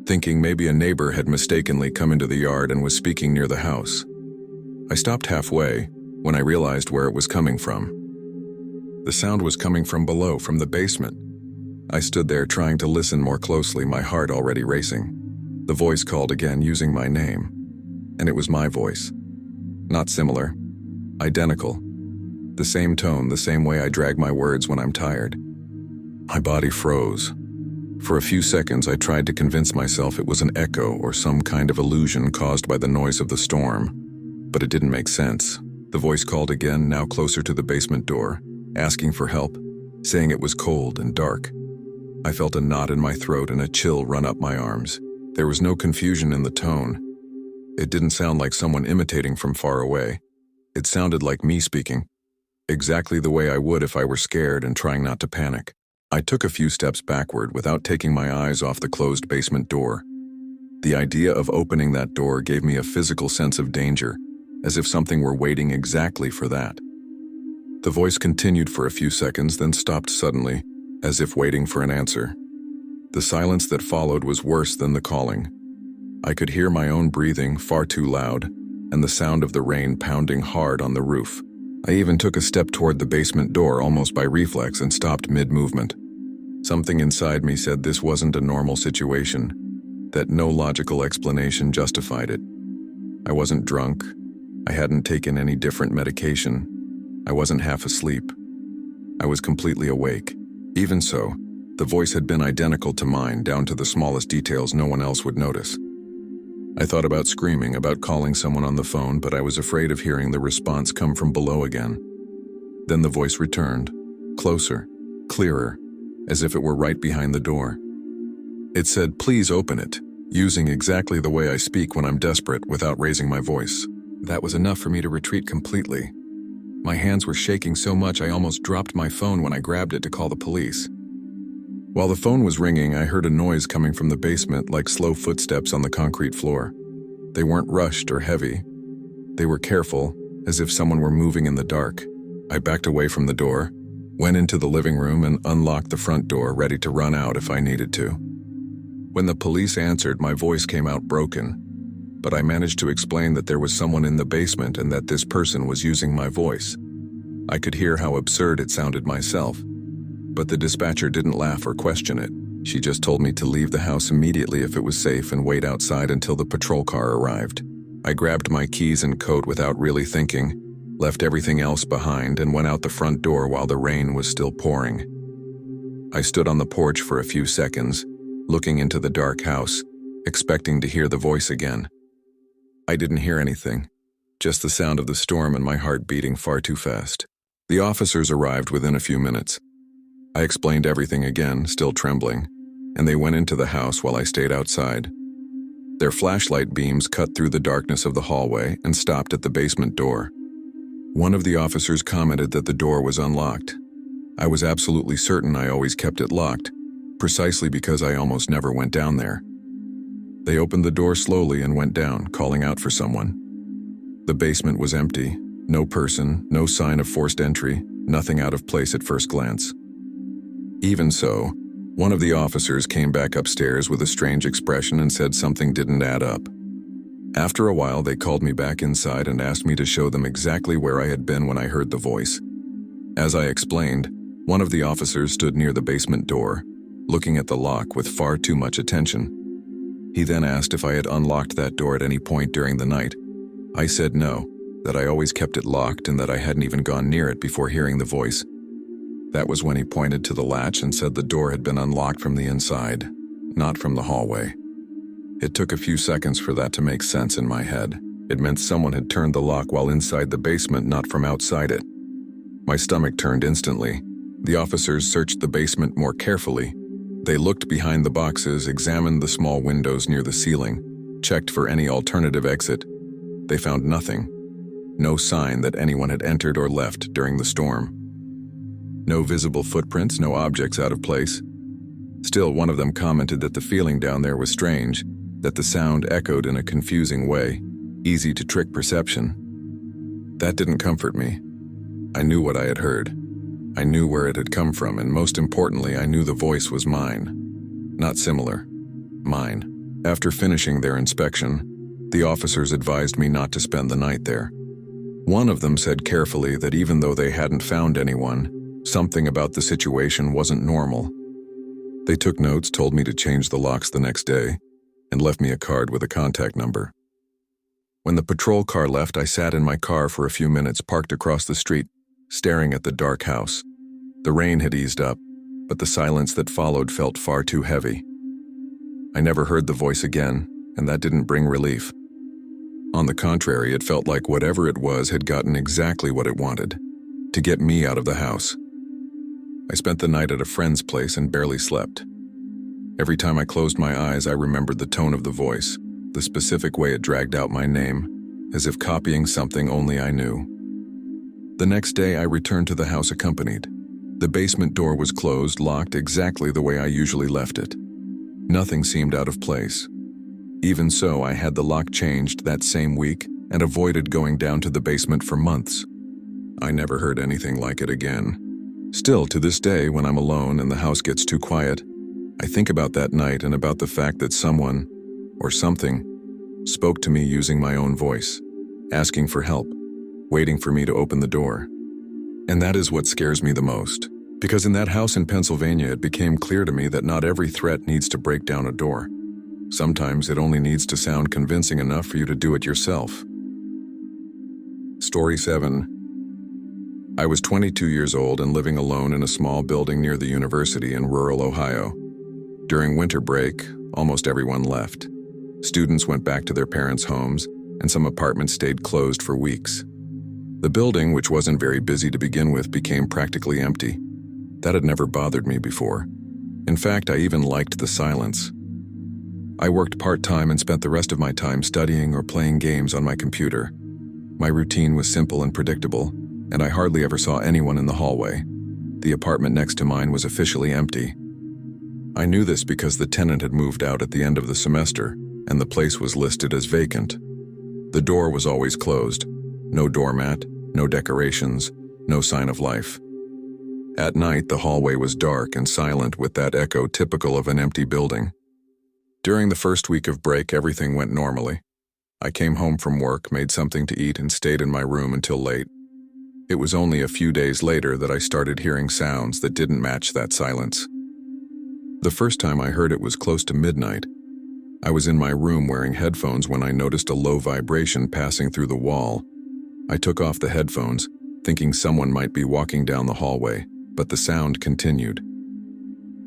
thinking maybe a neighbor had mistakenly come into the yard and was speaking near the house. I stopped halfway when I realized where it was coming from. The sound was coming from below, from the basement. I stood there trying to listen more closely, my heart already racing. The voice called again, using my name. And it was my voice. Not similar, Identical. The same tone, the same way I drag my words when I'm tired. My body froze. For a few seconds, I tried to convince myself it was an echo or some kind of illusion caused by the noise of the storm, but it didn't make sense. The voice called again, now closer to the basement door, asking for help, saying it was cold and dark. I felt a knot in my throat and a chill run up my arms. There was no confusion in the tone. It didn't sound like someone imitating from far away. It sounded like me speaking, exactly the way I would if I were scared and trying not to panic. I took a few steps backward without taking my eyes off the closed basement door. The idea of opening that door gave me a physical sense of danger, as if something were waiting exactly for that. The voice continued for a few seconds, then stopped suddenly, as if waiting for an answer. The silence that followed was worse than the calling. I could hear my own breathing, far too loud, and the sound of the rain pounding hard on the roof. I even took a step toward the basement door almost by reflex and stopped mid-movement. Something inside me said this wasn't a normal situation, that no logical explanation justified it. I wasn't drunk. I hadn't taken any different medication. I wasn't half asleep. I was completely awake. Even so, the voice had been identical to mine, down to the smallest details no one else would notice. I thought about screaming, about calling someone on the phone, but I was afraid of hearing the response come from below again. Then the voice returned, closer, clearer, as if it were right behind the door. It said, "Please open it," using exactly the way I speak when I'm desperate without raising my voice. That was enough for me to retreat completely. My hands were shaking so much I almost dropped my phone when I grabbed it to call the police. While the phone was ringing, I heard a noise coming from the basement, like slow footsteps on the concrete floor. They weren't rushed or heavy. They were careful, as if someone were moving in the dark. I backed away from the door, went into the living room, and unlocked the front door, ready to run out if I needed to. When the police answered, my voice came out broken, but I managed to explain that there was someone in the basement and that this person was using my voice. I could hear how absurd it sounded myself, but the dispatcher didn't laugh or question it. She just told me to leave the house immediately if it was safe and wait outside until the patrol car arrived. I grabbed my keys and coat without really thinking, left everything else behind, and went out the front door while the rain was still pouring. I stood on the porch for a few seconds, looking into the dark house, expecting to hear the voice again. I didn't hear anything, just the sound of the storm and my heart beating far too fast. The officers arrived within a few minutes. I explained everything again, still trembling, and they went into the house while I stayed outside. Their flashlight beams cut through the darkness of the hallway and stopped at the basement door. One of the officers commented that the door was unlocked. I was absolutely certain I always kept it locked, precisely because I almost never went down there. They opened the door slowly and went down, calling out for someone. The basement was empty, no person, no sign of forced entry, nothing out of place at first glance. Even so, one of the officers came back upstairs with a strange expression and said something didn't add up. After a while, they called me back inside and asked me to show them exactly where I had been when I heard the voice. As I explained, one of the officers stood near the basement door, looking at the lock with far too much attention. He then asked if I had unlocked that door at any point during the night. I said no, that I always kept it locked and that I hadn't even gone near it before hearing the voice. That was when he pointed to the latch and said the door had been unlocked from the inside, not from the hallway. It took a few seconds for that to make sense in my head. It meant someone had turned the lock while inside the basement, not from outside it. My stomach turned instantly. The officers searched the basement more carefully. They looked behind the boxes, examined the small windows near the ceiling, checked for any alternative exit. They found nothing. No sign that anyone had entered or left during the storm. No visible footprints, no objects out of place. Still, one of them commented that the feeling down there was strange, that the sound echoed in a confusing way, easy to trick perception. That didn't comfort me. I knew what I had heard. I knew where it had come from, and most importantly, I knew the voice was mine. Not similar. Mine. After finishing their inspection, the officers advised me not to spend the night there. One of them said carefully that even though they hadn't found anyone, something about the situation wasn't normal. They took notes, told me to change the locks the next day, and left me a card with a contact number. When the patrol car left, I sat in my car for a few minutes, parked across the street, staring at the dark house. The rain had eased up, but the silence that followed felt far too heavy. I never heard the voice again, and that didn't bring relief. On the contrary, it felt like whatever it was had gotten exactly what it wanted, to get me out of the house. I spent the night at a friend's place and barely slept. Every time I closed my eyes, I remembered the tone of the voice, the specific way it dragged out my name, as if copying something only I knew. The next day, I returned to the house accompanied. The basement door was closed, locked exactly the way I usually left it. Nothing seemed out of place. Even so, I had the lock changed that same week and avoided going down to the basement for months. I never heard anything like it again. Still, to this day, when I'm alone and the house gets too quiet, I think about that night and about the fact that someone, or something, spoke to me using my own voice, asking for help, waiting for me to open the door. And that is what scares me the most, because in that house in Pennsylvania, it became clear to me that not every threat needs to break down a door. Sometimes it only needs to sound convincing enough for you to do it yourself. Story 7. I was 22 years old and living alone in a small building near the university in rural Ohio. During winter break, almost everyone left. Students went back to their parents' homes, and some apartments stayed closed for weeks. The building, which wasn't very busy to begin with, became practically empty. That had never bothered me before. In fact, I even liked the silence. I worked part-time and spent the rest of my time studying or playing games on my computer. My routine was simple and predictable, and I hardly ever saw anyone in the hallway. The apartment next to mine was officially empty. I knew this because the tenant had moved out at the end of the semester, and the place was listed as vacant. The door was always closed. No doormat, no decorations, no sign of life. At night, the hallway was dark and silent with that echo typical of an empty building. During the first week of break, everything went normally. I came home from work, made something to eat, and stayed in my room until late. It was only a few days later that I started hearing sounds that didn't match that silence. The first time I heard it was close to midnight. I was in my room wearing headphones when I noticed a low vibration passing through the wall. I took off the headphones, thinking someone might be walking down the hallway, but the sound continued.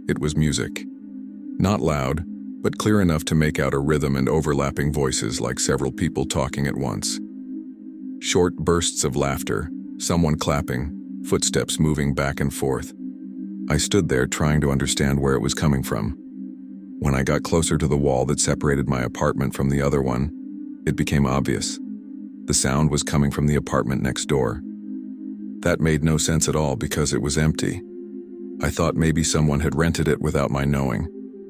It was music. Not loud, but clear enough to make out a rhythm and overlapping voices like several people talking at once. Short bursts of laughter, someone clapping, footsteps moving back and forth. I stood there trying to understand where it was coming from. When I got closer to the wall that separated my apartment from the other one, it became obvious. The sound was coming from the apartment next door. That made no sense at all because it was empty. I thought maybe someone had rented it without my knowing,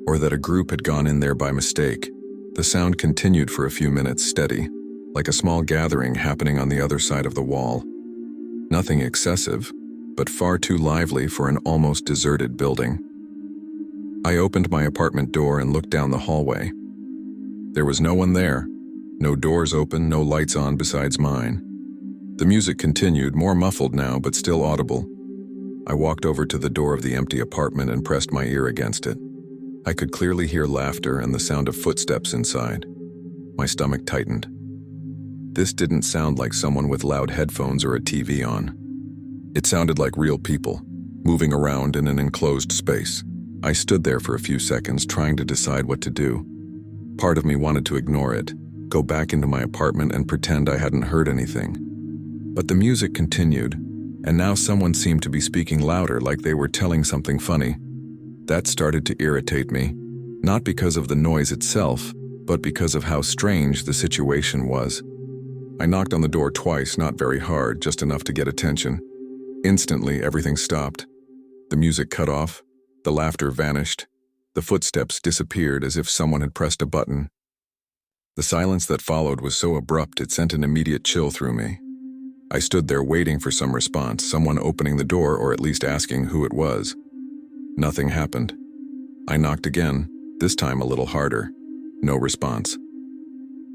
or that a group had gone in there by mistake. The sound continued for a few minutes, steady, like a small gathering happening on the other side of the wall. Nothing excessive, but far too lively for an almost deserted building. I opened my apartment door and looked down the hallway. There was no one there. No doors open, no lights on besides mine. The music continued, more muffled now, but still audible. I walked over to the door of the empty apartment and pressed my ear against it. I could clearly hear laughter and the sound of footsteps inside. My stomach tightened. This didn't sound like someone with loud headphones or a TV on. It sounded like real people, moving around in an enclosed space. I stood there for a few seconds, trying to decide what to do. Part of me wanted to ignore it, go back into my apartment and pretend I hadn't heard anything. But the music continued, and now someone seemed to be speaking louder, like they were telling something funny. That started to irritate me, not because of the noise itself, but because of how strange the situation was. I knocked on the door twice, not very hard, just enough to get attention. Instantly, everything stopped. The music cut off, the laughter vanished, the footsteps disappeared as if someone had pressed a button. The silence that followed was so abrupt it sent an immediate chill through me. I stood there waiting for some response, someone opening the door or at least asking who it was. Nothing happened. I knocked again, this time a little harder. No response.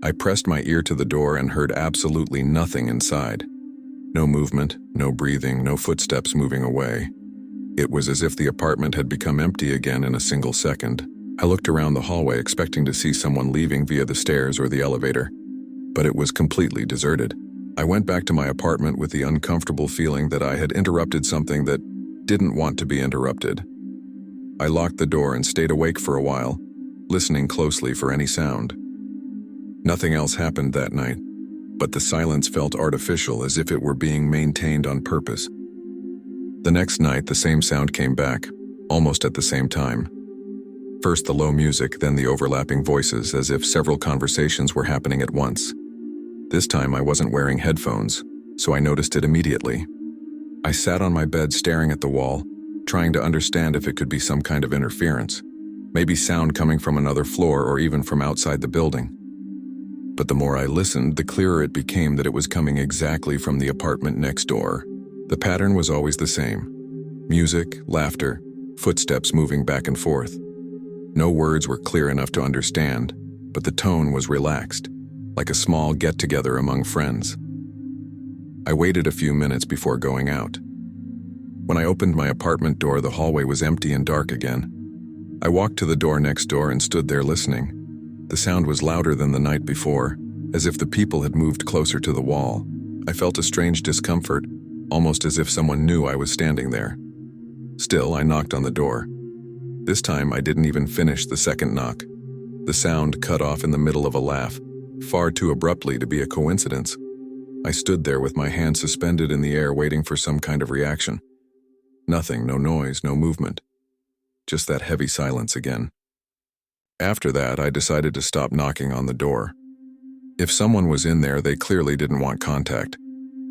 I pressed my ear to the door and heard absolutely nothing inside. No movement, no breathing, no footsteps moving away. It was as if the apartment had become empty again in a single second. I looked around the hallway expecting to see someone leaving via the stairs or the elevator. but it was completely deserted. I went back to my apartment with the uncomfortable feeling that I had interrupted something that didn't want to be interrupted. I locked the door and stayed awake for a while, listening closely for any sound. Nothing else happened that night, but the silence felt artificial, as if it were being maintained on purpose. The next night, the same sound came back, almost at the same time. First the low music, then the overlapping voices, as if several conversations were happening at once. This time I wasn't wearing headphones, so I noticed it immediately. I sat on my bed staring at the wall, trying to understand if it could be some kind of interference, maybe sound coming from another floor or even from outside the building. But the more I listened, the clearer it became that it was coming exactly from the apartment next door. The pattern was always the same: music, laughter, footsteps moving back and forth. No words were clear enough to understand, but the tone was relaxed, like a small get-together among friends. I waited a few minutes before going out. When I opened my apartment door, the hallway was empty and dark again. I walked to the door next door and stood there listening. The sound was louder than the night before, as if the people had moved closer to the wall. I felt a strange discomfort, almost as if someone knew I was standing there. Still, I knocked on the door. This time, I didn't even finish the second knock. The sound cut off in the middle of a laugh, far too abruptly to be a coincidence. I stood there with my hand suspended in the air, waiting for some kind of reaction. Nothing, no noise, no movement. Just that heavy silence again. After that, I decided to stop knocking on the door. If someone was in there, they clearly didn't want contact.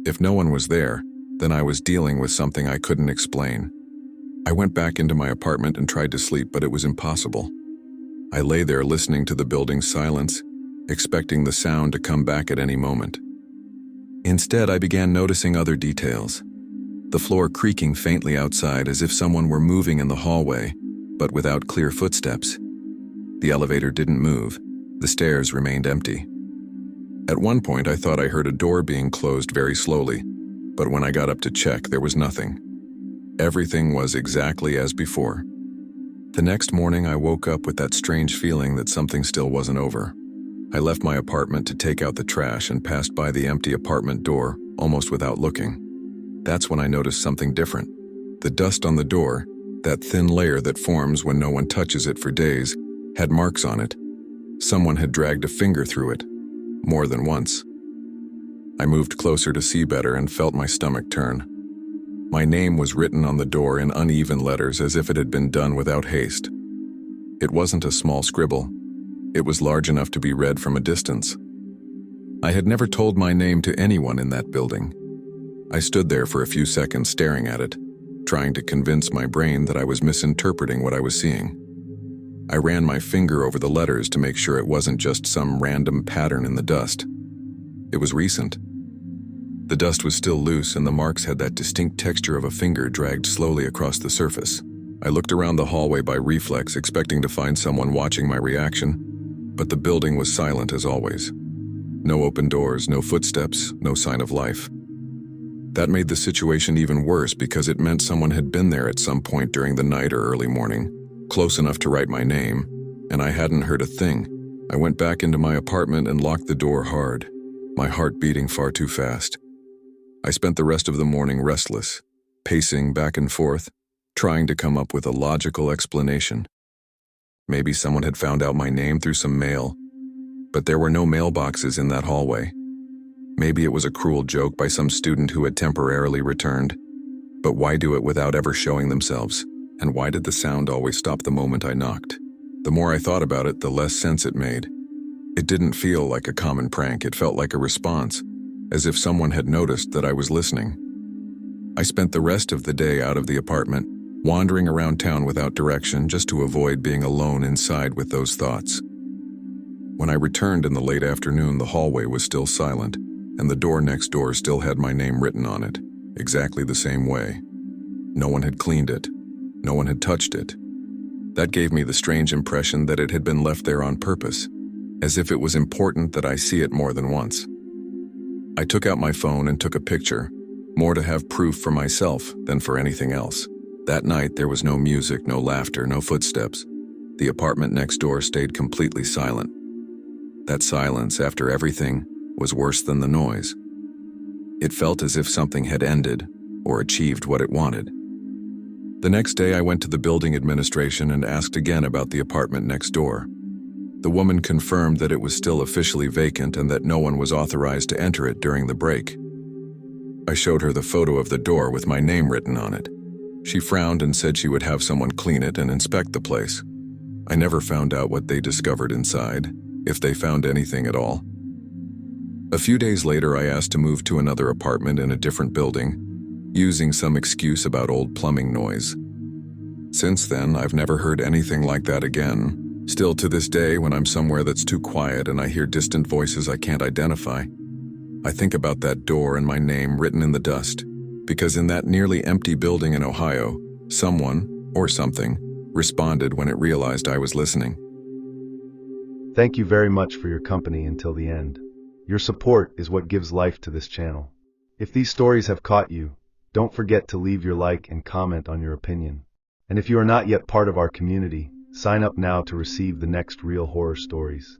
If no one was there, then I was dealing with something I couldn't explain. I went back into my apartment and tried to sleep, but it was impossible. I lay there listening to the building's silence, expecting the sound to come back at any moment. Instead, I began noticing other details. The floor creaking faintly outside, as if someone were moving in the hallway, but without clear footsteps. The elevator didn't move. The stairs remained empty. At one point, I thought I heard a door being closed very slowly, but when I got up to check, there was nothing. Everything was exactly as before. The next morning, I woke up with that strange feeling that something still wasn't over. I left my apartment to take out the trash and passed by the empty apartment door, almost without looking. That's when I noticed something different. The dust on the door, that thin layer that forms when no one touches it for days, had marks on it. Someone had dragged a finger through it, more than once. I moved closer to see better and felt my stomach turn. My name was written on the door in uneven letters, as if it had been done without haste. It wasn't a small scribble. It was large enough to be read from a distance. I had never told my name to anyone in that building. I stood there for a few seconds staring at it, trying to convince my brain that I was misinterpreting what I was seeing. I ran my finger over the letters to make sure it wasn't just some random pattern in the dust. It was recent. The dust was still loose, and the marks had that distinct texture of a finger dragged slowly across the surface. I looked around the hallway by reflex, expecting to find someone watching my reaction, but the building was silent as always. No open doors, no footsteps, no sign of life. That made the situation even worse because it meant someone had been there at some point during the night or early morning, close enough to write my name, and I hadn't heard a thing. I went back into my apartment and locked the door hard, my heart beating far too fast. I spent the rest of the morning restless, pacing back and forth, trying to come up with a logical explanation. Maybe someone had found out my name through some mail, but there were no mailboxes in that hallway. Maybe it was a cruel joke by some student who had temporarily returned. But why do it without ever showing themselves? And why did the sound always stop the moment I knocked? The more I thought about it, the less sense it made. It didn't feel like a common prank. It felt like a response, as if someone had noticed that I was listening. I spent the rest of the day out of the apartment, wandering around town without direction, just to avoid being alone inside with those thoughts. When I returned in the late afternoon, the hallway was still silent, and the door next door still had my name written on it, exactly the same way. No one had cleaned it. No one had touched it. That gave me the strange impression that it had been left there on purpose, as if it was important that I see it more than once. I took out my phone and took a picture, more to have proof for myself than for anything else. That night, there was no music, no laughter, no footsteps. The apartment next door stayed completely silent. That silence, after everything, was worse than the noise. It felt as if something had ended or achieved what it wanted. The next day I went to the building administration and asked again about the apartment next door. The woman confirmed that it was still officially vacant and that no one was authorized to enter it during the break. I showed her the photo of the door with my name written on it. She frowned and said she would have someone clean it and inspect the place. I never found out what they discovered inside, if they found anything at all. A few days later, I asked to move to another apartment in a different building, using some excuse about old plumbing noise. Since then, I've never heard anything like that again. Still to this day, when I'm somewhere that's too quiet and I hear distant voices I can't identify, I think about that door and my name written in the dust, because in that nearly empty building in Ohio, someone, or something, responded when it realized I was listening. Thank you very much for your company until the end. Your support is what gives life to this channel. If these stories have caught you, don't forget to leave your like and comment on your opinion. And if you are not yet part of our community, sign up now to receive the next real horror stories.